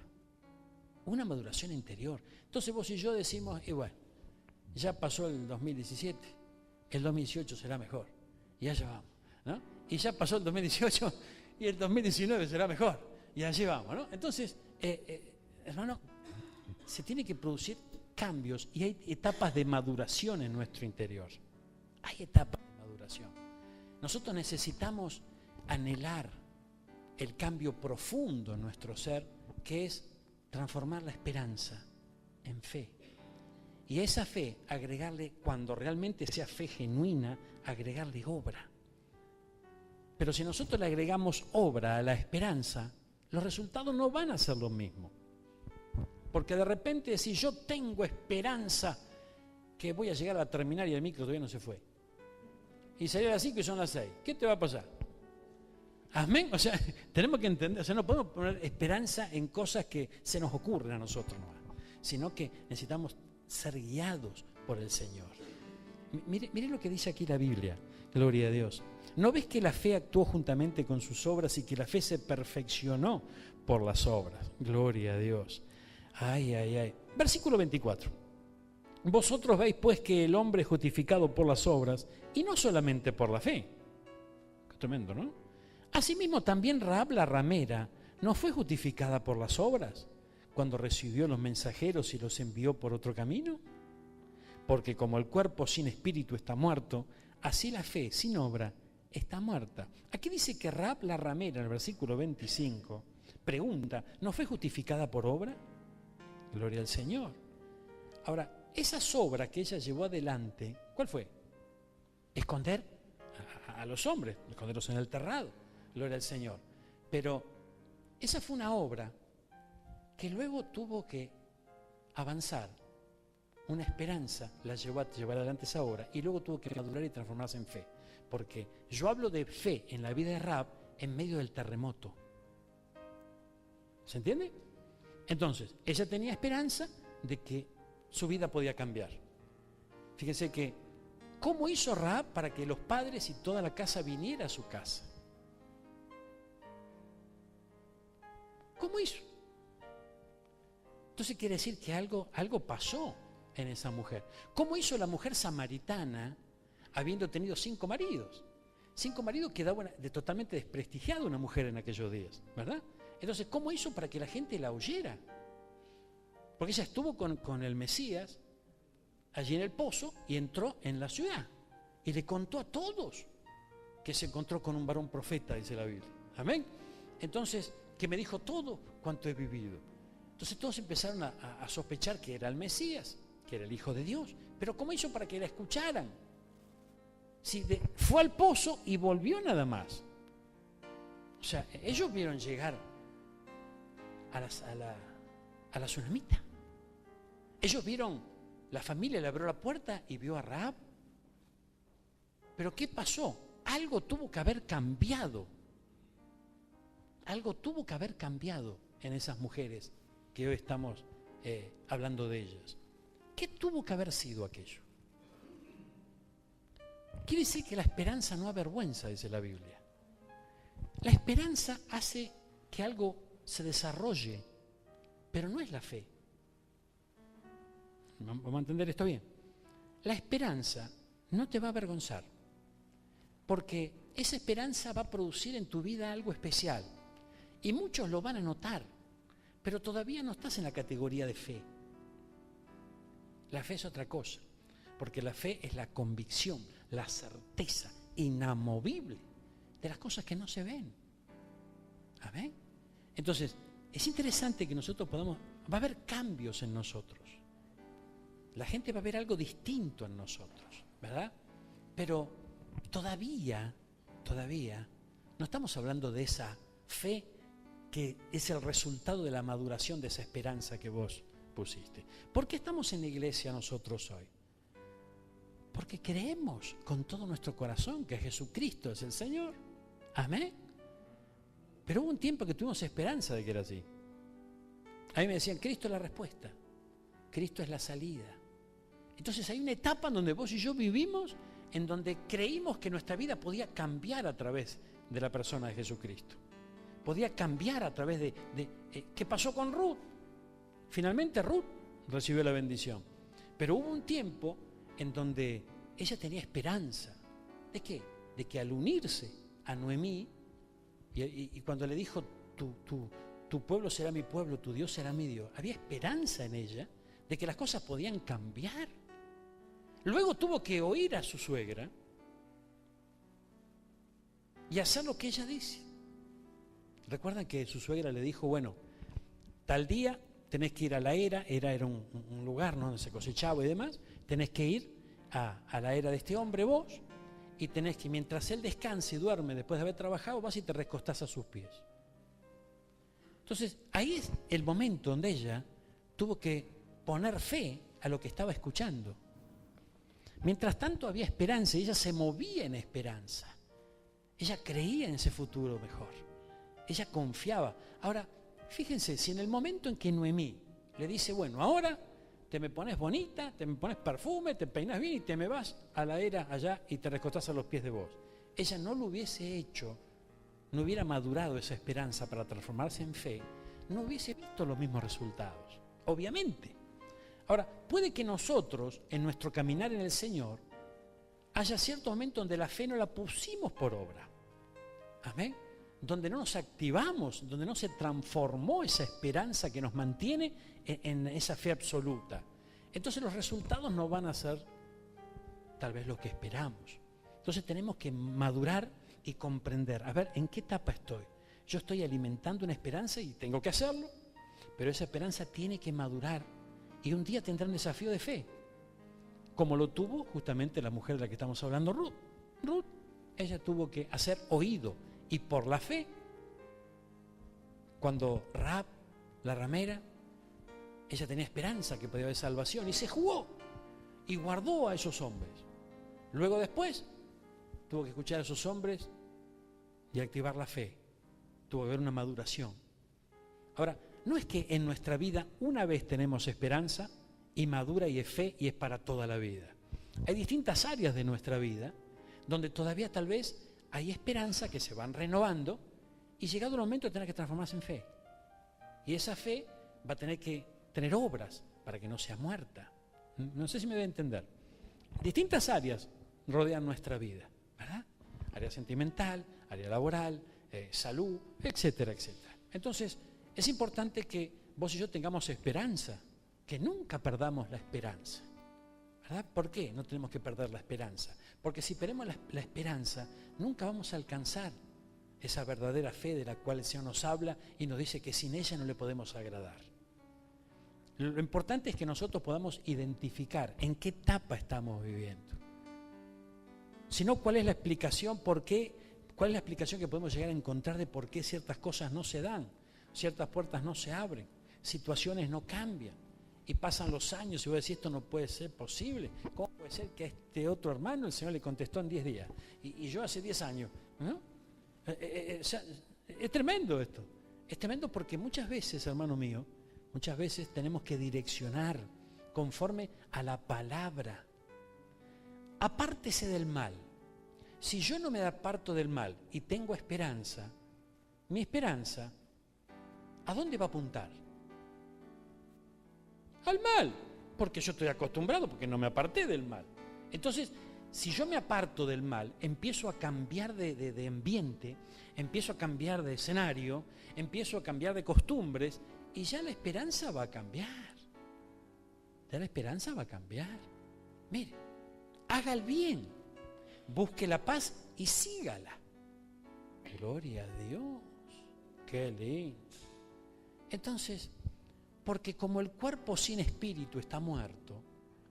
Una maduración interior. Entonces vos y yo decimos, bueno, ya pasó el 2017, el 2018 será mejor. Y allá vamos, ¿no? Y ya pasó el 2018 y el 2019 será mejor. Y allí vamos, ¿no? Entonces, hermano, se tiene que producir cambios y hay etapas de maduración en nuestro interior. Hay etapas de maduración. Nosotros necesitamos anhelar el cambio profundo en nuestro ser, que es transformar la esperanza en fe. Y a esa fe agregarle, cuando realmente sea fe genuina, agregarle obra. Pero si nosotros le agregamos obra a la esperanza, los resultados no van a ser los mismos. Porque de repente, si yo tengo esperanza que voy a llegar a la terminal y el micro todavía no se fue, y salir a las 5 y son las 6, ¿qué te va a pasar? Amén. O sea, tenemos que entender, o sea, no podemos poner esperanza en cosas que se nos ocurren a nosotros nomás, sino que necesitamos ser guiados por el Señor. Mire lo que dice aquí la Biblia, gloria a Dios. ¿No ves que la fe actuó juntamente con sus obras y que la fe se perfeccionó por las obras? Gloria a Dios. Ay, ay, ay. Versículo 24. Vosotros veis pues que el hombre es justificado por las obras y no solamente por la fe. Qué tremendo, ¿no? Asimismo también Rahab la ramera no fue justificada por las obras cuando recibió los mensajeros y los envió por otro camino. Porque como el cuerpo sin espíritu está muerto, así la fe sin obra está muerta. Aquí dice que Rahab la ramera, en el versículo 25, pregunta, ¿no fue justificada por obra? Gloria al Señor. Ahora, esas obras que ella llevó adelante, ¿cuál fue? Esconder a los hombres, esconderlos en el terrado. Gloria al Señor. Pero esa fue una obra que luego tuvo que avanzar. Una esperanza la llevó a llevar adelante esa obra y luego tuvo que madurar y transformarse en fe. Porque yo hablo de fe en la vida de Rahab en medio del terremoto. ¿Se entiende? Entonces, ella tenía esperanza de que su vida podía cambiar. Fíjense que, ¿cómo hizo Rahab para que los padres y toda la casa viniera a su casa? ¿Cómo hizo? Entonces quiere decir que algo pasó en esa mujer. ¿Cómo hizo la mujer samaritana habiendo tenido 5 maridos? 5 maridos quedaba totalmente desprestigiada una mujer en aquellos días, ¿verdad? Entonces, ¿cómo hizo para que la gente la oyera? Porque ella estuvo con el Mesías allí en el pozo y entró en la ciudad y le contó a todos que se encontró con un varón profeta, dice la Biblia. Amén. Entonces, que me dijo todo cuanto he vivido. Entonces todos empezaron a sospechar que era el Mesías, que era el Hijo de Dios. Pero ¿cómo hizo para que la escucharan? Si fue al pozo y volvió nada más. O sea, ellos vieron llegar a la tsunamita. Ellos vieron, la familia le abrió la puerta y vio a Rahab. Pero ¿qué pasó? Algo tuvo que haber cambiado. Algo tuvo que haber cambiado en esas mujeres que hoy estamos hablando de ellas. ¿Qué tuvo que haber sido aquello? Quiere decir que la esperanza no avergüenza, dice la Biblia. La esperanza hace que algo se desarrolle, pero no es la fe. ¿Vamos a entender esto bien? La esperanza no te va a avergonzar, porque esa esperanza va a producir en tu vida algo especial. Y muchos lo van a notar, pero todavía no estás en la categoría de fe. La fe es otra cosa, porque la fe es la convicción, la certeza inamovible de las cosas que no se ven. ¿Amén? Entonces, es interesante que nosotros va a haber cambios en nosotros. La gente va a ver algo distinto en nosotros, ¿verdad? Pero todavía no estamos hablando de esa fe que es el resultado de la maduración de esa esperanza que vos pusiste. ¿Por qué estamos en la iglesia nosotros hoy? Porque creemos con todo nuestro corazón que Jesucristo es el Señor. Amén. Pero hubo un tiempo que tuvimos esperanza de que era así. A mí me decían, Cristo es la respuesta, Cristo es la salida. Entonces hay una etapa en donde vos y yo vivimos, en donde creímos que nuestra vida podía cambiar a través de la persona de Jesucristo. Podía cambiar a través de ¿qué pasó con Ruth? Finalmente Ruth recibió la bendición. Pero hubo un tiempo en donde ella tenía esperanza. ¿De qué? De que al unirse a Noemí, y cuando le dijo, tu pueblo será mi pueblo, tu Dios será mi Dios, había esperanza en ella de que las cosas podían cambiar. Luego tuvo que oír a su suegra y hacer lo que ella dice. Recuerdan que su suegra le dijo, bueno, tal día tenés que ir a la era un lugar, ¿no?, donde se cosechaba y demás, tenés que ir a la era de este hombre vos, y tenés que, mientras él descanse y duerme después de haber trabajado, vas y te recostás a sus pies. Entonces, ahí es el momento donde ella tuvo que poner fe a lo que estaba escuchando. Mientras tanto había esperanza y ella se movía en esperanza. Ella creía en ese futuro mejor. Ella confiaba. Ahora, fíjense, si en el momento en que Noemí le dice, bueno, ahora te me pones bonita, te me pones perfume, te peinas bien y te me vas a la era allá y te recostás a los pies de vos. Ella no lo hubiese hecho, no hubiera madurado esa esperanza para transformarse en fe, no hubiese visto los mismos resultados, obviamente. Ahora, puede que nosotros, en nuestro caminar en el Señor, haya ciertos momentos donde la fe no la pusimos por obra. Amén. Donde no nos activamos, donde no se transformó esa esperanza que nos mantiene en esa fe absoluta. entonces los resultados no van a ser tal vez lo que esperamos. Entonces tenemos que madurar y comprender, a ver, ¿en qué etapa estoy? Yo estoy alimentando una esperanza y tengo que hacerlo, pero esa esperanza tiene que madurar y un día tendrá un desafío de fe, como lo tuvo justamente la mujer de la que estamos hablando, Ruth. Ruth, ella tuvo que hacer oído y por la fe, cuando Rahab, la ramera, ella tenía esperanza que podía haber salvación y se jugó y guardó a esos hombres. Luego después tuvo que escuchar a esos hombres y activar la fe. Tuvo que haber una maduración. Ahora, no es que en nuestra vida una vez tenemos esperanza y madura y es fe y es para toda la vida. Hay distintas áreas de nuestra vida donde todavía tal vez hay esperanza que se van renovando y llegado el momento de tener que transformarse en fe. Y esa fe va a tener que tener obras para que no sea muerta. No sé si me debe entender. Distintas áreas rodean nuestra vida, ¿verdad? Área sentimental, área laboral, salud, etcétera, etcétera. Entonces, es importante que vos y yo tengamos esperanza, que nunca perdamos la esperanza, ¿verdad? ¿Por qué no tenemos que perder la esperanza? Porque si perdemos la esperanza, nunca vamos a alcanzar esa verdadera fe de la cual el Señor nos habla y nos dice que sin ella no le podemos agradar. Lo importante es que nosotros podamos identificar en qué etapa estamos viviendo. Si no, ¿cuál es la explicación? ¿Por qué? ¿Cuál es la explicación que podemos llegar a encontrar de por qué ciertas cosas no se dan? Ciertas puertas no se abren, situaciones no cambian. Y pasan los años y vos decís, esto no puede ser posible. ¿Cómo puede ser que a este otro hermano el Señor le contestó en 10 días? Y yo hace 10 años, ¿no? Es tremendo esto. Es tremendo porque muchas veces, hermano mío, muchas veces tenemos que direccionar conforme a la palabra. Apártese del mal. Si yo no me aparto del mal y tengo esperanza, mi esperanza, ¿a dónde va a apuntar? Al mal, porque yo estoy acostumbrado, porque no me aparté del mal. Entonces, si yo me aparto del mal, empiezo a cambiar de ambiente, empiezo a cambiar de escenario, empiezo a cambiar de costumbres, y ya la esperanza va a cambiar. Ya la esperanza va a cambiar. Mire, haga el bien, busque la paz y sígala. Gloria a Dios, qué lindo. Entonces, porque como el cuerpo sin espíritu está muerto,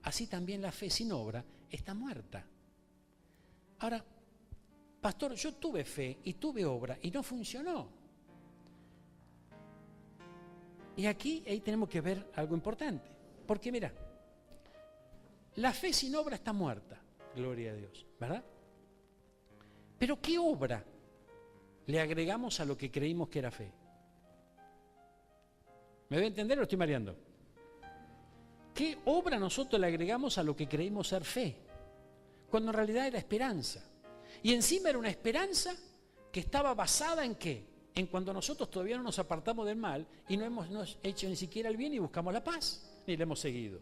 así también la fe sin obra está muerta. Ahora, pastor, yo tuve fe y tuve obra y no funcionó. Y ahí tenemos que ver algo importante. Porque mira, la fe sin obra está muerta, gloria a Dios, ¿verdad? Pero ¿qué obra le agregamos a lo que creímos que era fe? ¿Me debe entender o estoy mareando? ¿Qué obra nosotros le agregamos a lo que creímos ser fe? Cuando en realidad era esperanza. Y encima era una esperanza que estaba basada en ¿qué? En cuando nosotros todavía no nos apartamos del mal y no hemos hecho ni siquiera el bien y buscamos la paz, ni le hemos seguido.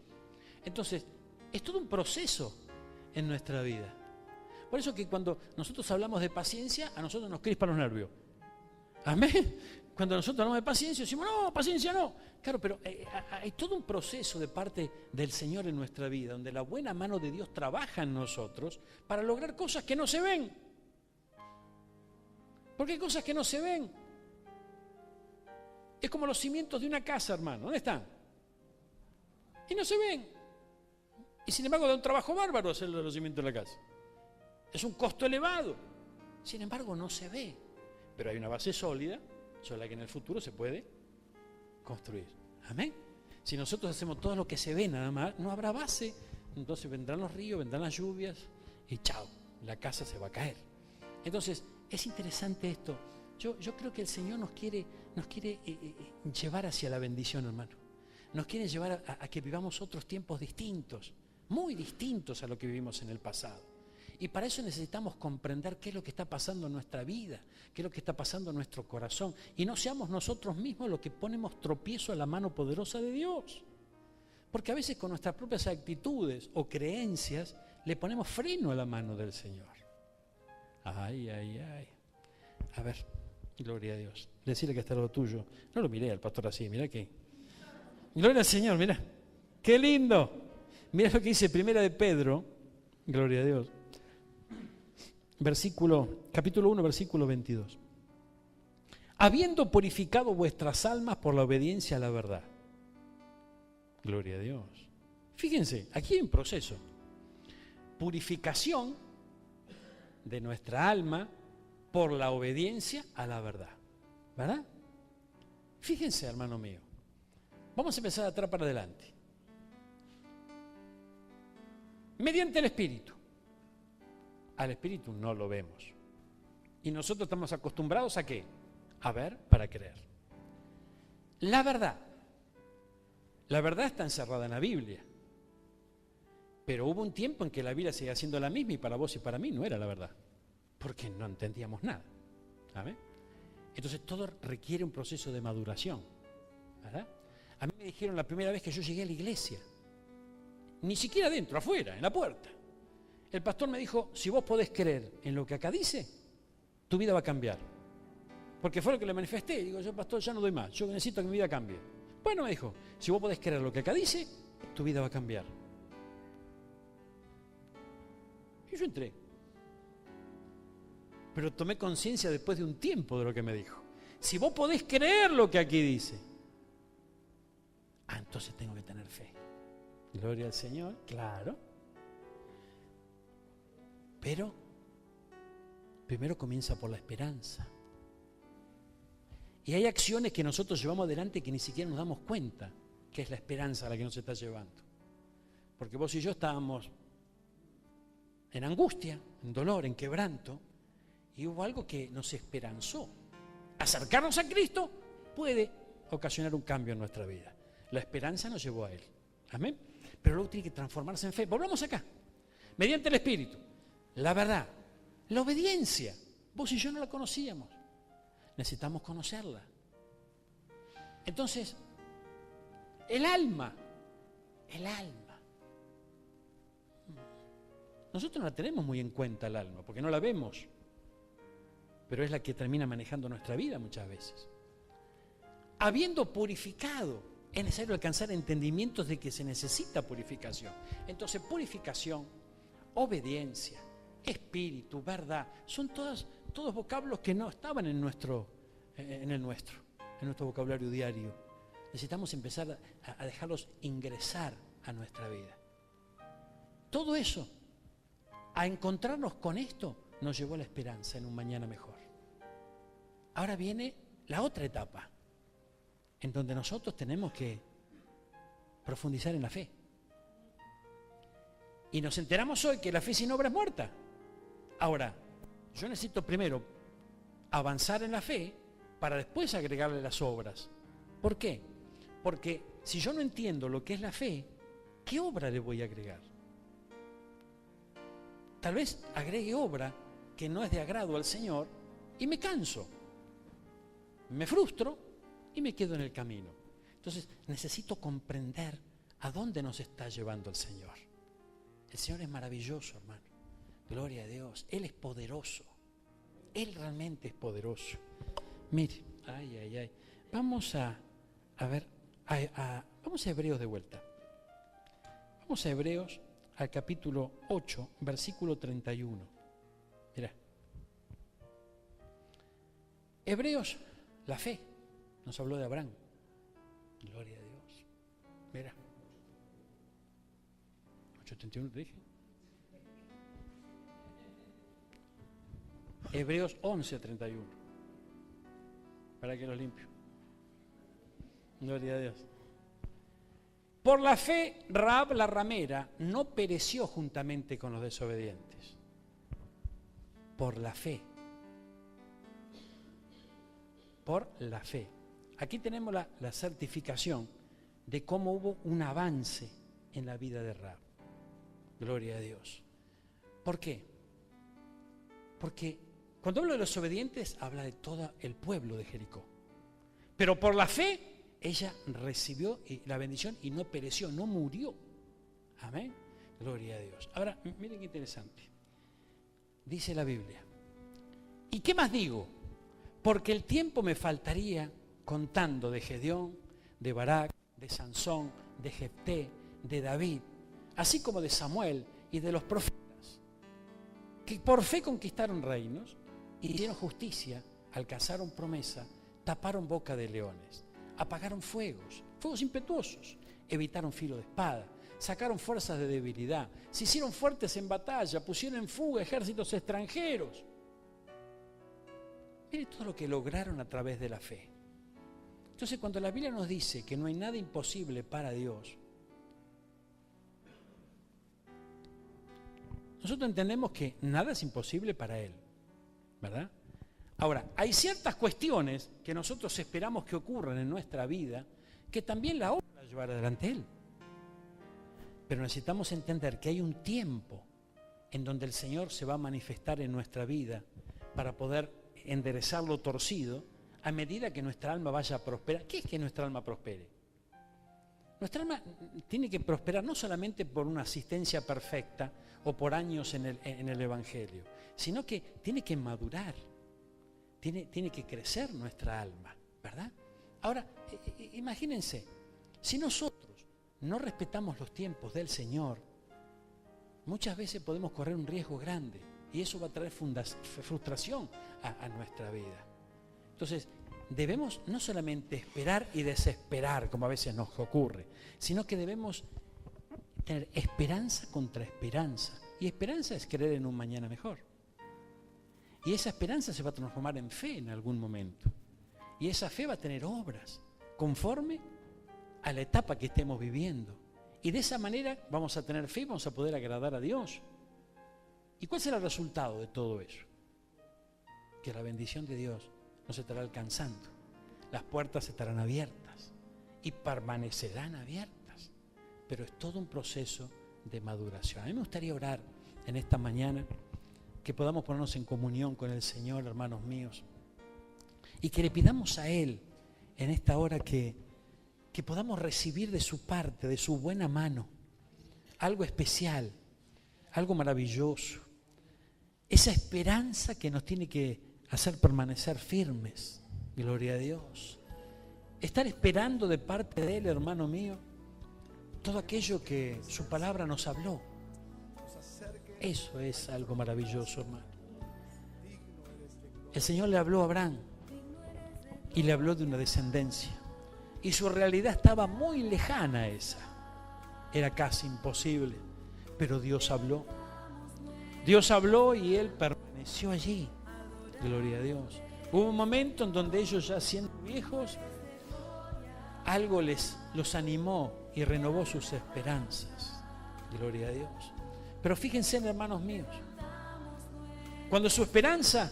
Entonces, es todo un proceso en nuestra vida. Por eso que cuando nosotros hablamos de paciencia, a nosotros nos crispan los nervios. Amén. Cuando nosotros hablamos de paciencia, decimos, no, paciencia no. Claro, pero hay todo un proceso de parte del Señor en nuestra vida, donde la buena mano de Dios trabaja en nosotros para lograr cosas que no se ven. Porque hay cosas que no se ven. Es como los cimientos de una casa, hermano. ¿Dónde están? Y no se ven. Y sin embargo, da un trabajo bárbaro hacer los cimientos de la casa. Es un costo elevado. Sin embargo, no se ve. Pero hay una base sólida sobre la que en el futuro se puede construir. Amén. Si nosotros hacemos todo lo que se ve nada más, no habrá base. Entonces vendrán los ríos, vendrán las lluvias y chao, la casa se va a caer. Entonces, es interesante esto. Yo creo que el Señor nos quiere llevar hacia la bendición, hermano. Nos quiere llevar a que vivamos otros tiempos distintos, muy distintos a lo que vivimos en el pasado. Y para eso necesitamos comprender qué es lo que está pasando en nuestra vida, qué es lo que está pasando en nuestro corazón. Y no seamos nosotros mismos los que ponemos tropiezo a la mano poderosa de Dios. Porque a veces con nuestras propias actitudes o creencias le ponemos freno a la mano del Señor. Ay, ay, ay. A ver, gloria a Dios. Decirle que está lo tuyo. No lo miré al pastor así, mirá que. Gloria al Señor, mirá. Qué lindo. Mira lo que dice Primera de Pedro, gloria a Dios, capítulo 1, versículo 22. Habiendo purificado vuestras almas por la obediencia a la verdad. Gloria a Dios. Fíjense, aquí hay un proceso. Purificación de nuestra alma por la obediencia a la verdad. ¿Verdad? Fíjense, hermano mío. Vamos a empezar de atrás para adelante. Mediante el Espíritu. Al Espíritu no lo vemos. Y nosotros estamos acostumbrados ¿a qué? A ver para creer. La verdad está encerrada en la Biblia. Pero hubo un tiempo en que la Biblia seguía siendo la misma y para vos y para mí no era la verdad. Porque no entendíamos nada. ¿Sabe? Entonces todo requiere un proceso de maduración. ¿Verdad? A mí me dijeron la primera vez que yo llegué a la iglesia. Ni siquiera adentro, afuera, en la puerta. El pastor me dijo, si vos podés creer en lo que acá dice, tu vida va a cambiar. Porque fue lo que le manifesté. Digo, yo pastor ya no doy más, yo necesito que mi vida cambie. Bueno, me dijo, si vos podés creer lo que acá dice, tu vida va a cambiar. Y yo entré. Pero tomé conciencia después de un tiempo de lo que me dijo. Si vos podés creer lo que aquí dice, entonces tengo que tener fe. Gloria al Señor, claro. Pero primero comienza por la esperanza. Y hay acciones que nosotros llevamos adelante que ni siquiera nos damos cuenta que es la esperanza a la que nos está llevando. Porque vos y yo estábamos en angustia, en dolor, en quebranto, y hubo algo que nos esperanzó. Acercarnos a Cristo puede ocasionar un cambio en nuestra vida. La esperanza nos llevó a Él. Amén. Pero luego tiene que transformarse en fe. Volvamos acá. Mediante el Espíritu. La verdad. La obediencia. Vos y yo no la conocíamos. Necesitamos conocerla. Entonces, el alma. Nosotros no la tenemos muy en cuenta, el alma, porque no la vemos. Pero es la que termina manejando nuestra vida muchas veces. Habiendo purificado, es necesario alcanzar entendimientos de que se necesita purificación. Entonces, purificación, obediencia, espíritu, verdad, son todos vocablos que no estaban en nuestro vocabulario diario. Necesitamos empezar a dejarlos ingresar a nuestra vida. Todo eso, a encontrarnos con esto, nos llevó a la esperanza en un mañana mejor. Ahora viene la otra etapa, en donde nosotros tenemos que profundizar en la fe. Y nos enteramos hoy que la fe sin obra es muerta. Ahora, yo necesito primero avanzar en la fe para después agregarle las obras. ¿Por qué? Porque si yo no entiendo lo que es la fe, ¿qué obra le voy a agregar? Tal vez agregue obra que no es de agrado al Señor y me canso, me frustro y me quedo en el camino. Entonces necesito comprender a dónde nos está llevando el Señor. El Señor es maravilloso, hermano. Gloria a Dios. Él es poderoso. Él realmente es poderoso. Mire, vamos a ver, vamos a Hebreos de vuelta. Vamos a Hebreos al capítulo 8, versículo 31. Mira. Hebreos, la fe, nos habló de Abraham. Gloria a Dios. Mira. 8:31 te dije. Hebreos 11:31. Para que los limpio. Gloria a Dios. Por la fe, Rahab la ramera no pereció juntamente con los desobedientes. Por la fe. Por la fe. Aquí tenemos la certificación de cómo hubo un avance en la vida de Rahab. Gloria a Dios. ¿Por qué? Porque cuando hablo de los obedientes, habla de todo el pueblo de Jericó. Pero por la fe, ella recibió la bendición y no pereció, no murió. Amén. Gloria a Dios. Ahora, miren qué interesante. Dice la Biblia. ¿Y qué más digo? Porque el tiempo me faltaría contando de Gedeón, de Barak, de Sansón, de Jefté, de David, así como de Samuel y de los profetas, que por fe conquistaron reinos, hicieron justicia, alcanzaron promesa, taparon boca de leones, apagaron fuegos impetuosos, evitaron filo de espada, sacaron fuerzas de debilidad, se hicieron fuertes en batalla, pusieron en fuga ejércitos extranjeros. Mire todo lo que lograron a través de la fe. Entonces, cuando la Biblia nos dice que no hay nada imposible para Dios, nosotros entendemos que nada es imposible para Él, ¿verdad? Ahora, hay ciertas cuestiones que nosotros esperamos que ocurran en nuestra vida que también la obra la llevará adelante Él. Pero necesitamos entender que hay un tiempo en donde el Señor se va a manifestar en nuestra vida para poder enderezar lo torcido a medida que nuestra alma vaya a prosperar. ¿Qué es que nuestra alma prospere? Nuestra alma tiene que prosperar no solamente por una asistencia perfecta o por años en el Evangelio, sino que tiene que madurar, tiene que crecer nuestra alma, ¿verdad? Ahora, imagínense, si nosotros no respetamos los tiempos del Señor, muchas veces podemos correr un riesgo grande y eso va a traer frustración a nuestra vida. Entonces, debemos no solamente esperar y desesperar, como a veces nos ocurre, sino que debemos tener esperanza contra esperanza. Y esperanza es creer en un mañana mejor. Y esa esperanza se va a transformar en fe en algún momento. Y esa fe va a tener obras conforme a la etapa que estemos viviendo. Y de esa manera vamos a tener fe y vamos a poder agradar a Dios. ¿Y cuál será el resultado de todo eso? Que la bendición de Dios nos estará alcanzando. Las puertas estarán abiertas y permanecerán abiertas. Pero es todo un proceso de maduración. A mí me gustaría orar en esta mañana, que podamos ponernos en comunión con el Señor, hermanos míos, y que le pidamos a Él en esta hora que podamos recibir de su parte, de su buena mano, algo especial, algo maravilloso, esa esperanza que nos tiene que hacer permanecer firmes. Gloria a Dios. Estar esperando de parte de Él, hermano mío, todo aquello que su palabra nos habló. Eso es algo maravilloso, hermano. El Señor le habló a Abraham y le habló de una descendencia. Y su realidad estaba muy lejana a esa. Era casi imposible. Pero Dios habló. Dios habló y él permaneció allí. Gloria a Dios. Hubo un momento en donde ellos, ya siendo viejos, algo los animó y renovó sus esperanzas. Gloria a Dios. Pero fíjense, hermanos míos, cuando su esperanza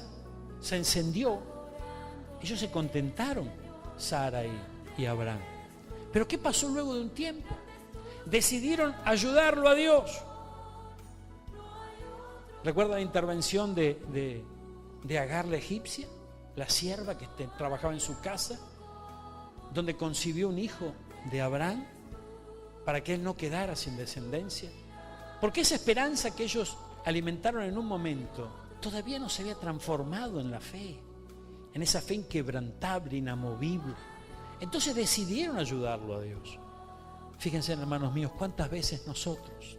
se encendió, ellos se contentaron, Sara y Abraham. Pero ¿qué pasó luego de un tiempo? Decidieron ayudarlo a Dios. ¿Recuerda la intervención de Agar la egipcia? La sierva que trabajaba en su casa, donde concibió un hijo de Abraham para que él no quedara sin descendencia. Porque esa esperanza que ellos alimentaron en un momento todavía no se había transformado en la fe, en esa fe inquebrantable, inamovible. Entonces decidieron ayudarlo a Dios. Fíjense, hermanos míos, cuántas veces nosotros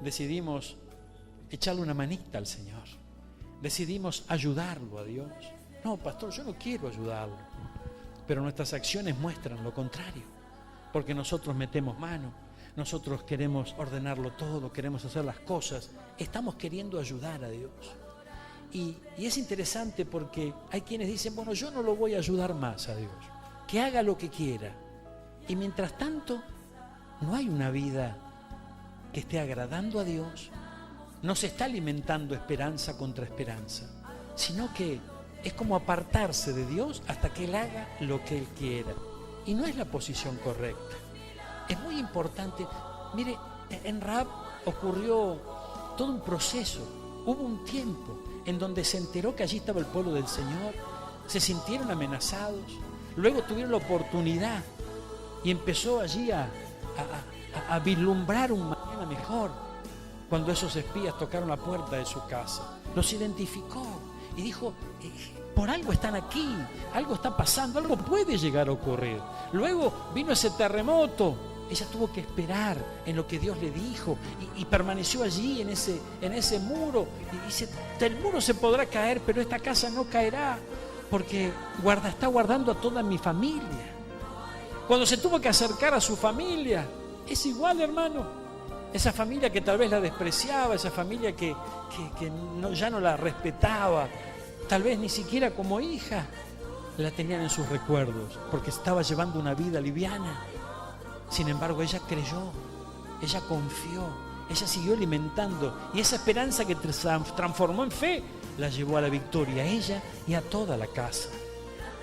decidimos echarle una manita al Señor, decidimos ayudarlo a Dios. No, pastor, yo no quiero ayudarlo, pero nuestras acciones muestran lo contrario, porque nosotros metemos mano. Nosotros queremos ordenarlo todo, queremos hacer las cosas, estamos queriendo ayudar a Dios. Y es interesante porque hay quienes dicen, bueno, yo no lo voy a ayudar más a Dios, que haga lo que quiera. Y mientras tanto, no hay una vida que esté agradando a Dios, no se está alimentando esperanza contra esperanza, sino que es como apartarse de Dios hasta que Él haga lo que Él quiera. Y no es la posición correcta. Es muy importante. Mire, en Rahab ocurrió todo un proceso. Hubo un tiempo en donde se enteró que allí estaba el pueblo del Señor, se sintieron amenazados, luego tuvieron la oportunidad y empezó allí a vislumbrar un mañana mejor. Cuando esos espías tocaron la puerta de su casa, los identificó y dijo, por algo están aquí, algo está pasando, algo puede llegar a ocurrir. Luego vino ese terremoto Ella tuvo que esperar en lo que Dios le dijo y permaneció allí en ese muro. Y dice, el muro se podrá caer, pero esta casa no caerá, porque está guardando a toda mi familia. Cuando se tuvo que acercar a su familia, es igual, hermano. Esa familia que tal vez la despreciaba, esa familia que ya no la respetaba, tal vez ni siquiera como hija, la tenían en sus recuerdos, porque estaba llevando una vida liviana. Sin embargo, ella creyó, ella confió, ella siguió alimentando, y esa esperanza que transformó en fe la llevó a la victoria, a ella y a toda la casa.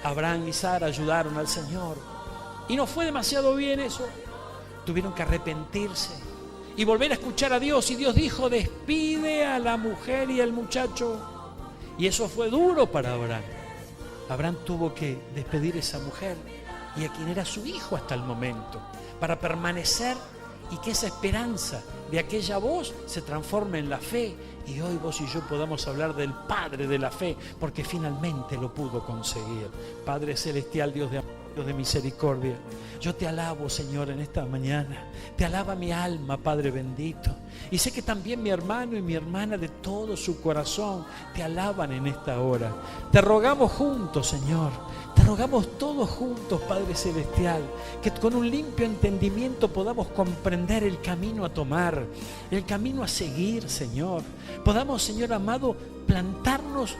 Abraham y Sara ayudaron al Señor, y no fue demasiado bien eso. Tuvieron que arrepentirse y volver a escuchar a Dios, y Dios dijo, despide a la mujer y al muchacho. Y eso fue duro para Abraham. Abraham tuvo que despedir a esa mujer y a quien era su hijo hasta el momento, para permanecer y que esa esperanza de aquella voz se transforme en la fe, y hoy vos y yo podamos hablar del Padre de la fe, porque finalmente lo pudo conseguir. Padre celestial, Dios de amor, Dios de misericordia, yo te alabo, Señor, en esta mañana. Te alaba mi alma, Padre bendito, y sé que también mi hermano y mi hermana de todo su corazón te alaban en esta hora. Te rogamos juntos, Señor, te rogamos todos juntos, Padre celestial, que con un limpio entendimiento podamos comprender el camino a tomar, el camino a seguir, Señor. Podamos, Señor amado, plantarnos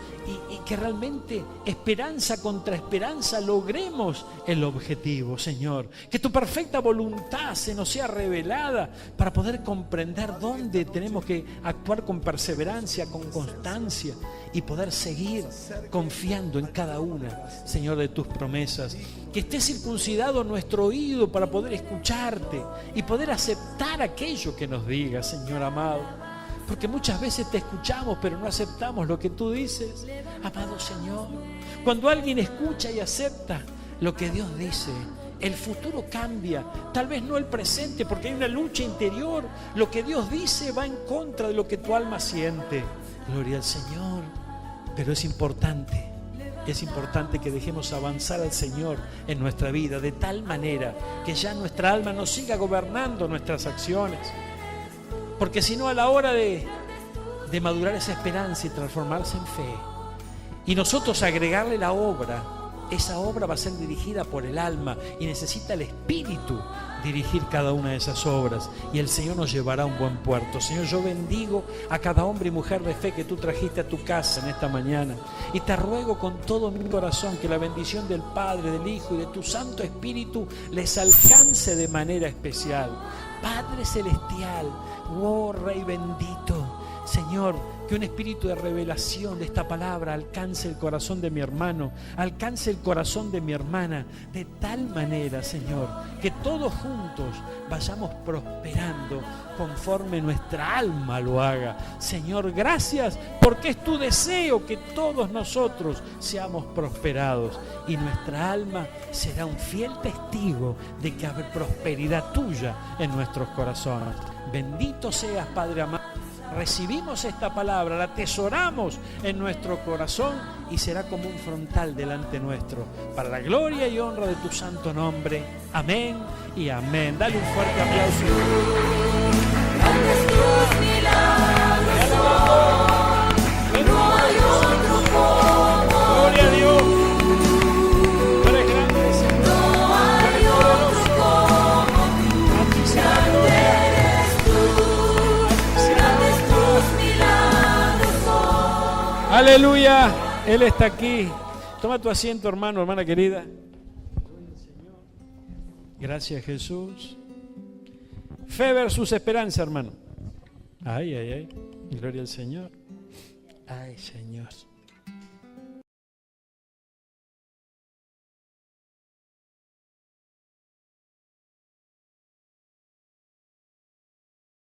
y que realmente esperanza contra esperanza logremos el objetivo, Señor. Que tu perfecta voluntad se nos sea revelada para poder comprender dónde tenemos que actuar con perseverancia, con constancia, y poder seguir confiando en cada una, Señor, de tus promesas. Que esté circuncidado nuestro oído para poder escucharte y poder aceptar aquello que nos digas, Señor amado. Porque muchas veces te escuchamos, pero no aceptamos lo que tú dices, amado Señor. Cuando alguien escucha y acepta lo que Dios dice, el futuro cambia, tal vez no el presente, porque hay una lucha interior. Lo que Dios dice va en contra de lo que tu alma siente. Gloria al Señor. Pero es importante que dejemos avanzar al Señor en nuestra vida, de tal manera que ya nuestra alma no siga gobernando nuestras acciones. Porque si no, a la hora de madurar esa esperanza y transformarse en fe, y nosotros agregarle la obra, esa obra va a ser dirigida por el alma, y necesita el Espíritu dirigir cada una de esas obras, y el Señor nos llevará a un buen puerto. Señor, yo bendigo a cada hombre y mujer de fe que tú trajiste a tu casa en esta mañana, y te ruego con todo mi corazón que la bendición del Padre, del Hijo y de tu Santo Espíritu les alcance de manera especial. Padre celestial, oh Rey bendito, Señor, que un espíritu de revelación de esta palabra alcance el corazón de mi hermano, alcance el corazón de mi hermana, de tal manera, Señor, que todos juntos vayamos prosperando conforme nuestra alma lo haga. Señor, gracias, porque es tu deseo que todos nosotros seamos prosperados, y nuestra alma será un fiel testigo de que hay prosperidad tuya en nuestros corazones. Bendito seas, Padre amado. Recibimos esta palabra, la atesoramos en nuestro corazón, y será como un frontal delante nuestro, para la gloria y honra de tu santo nombre. Amén y amén. Dale un fuerte aplauso. Gloria a Dios. Tú eres grande, Señor. Tú eres poderoso. A ti sea la gloria. Aleluya, Él está aquí. Toma tu asiento, hermano, hermana querida. Gracias, Jesús. Fe versus esperanza, hermano. Ay, ay, ay. Gloria al Señor. Ay, Señor.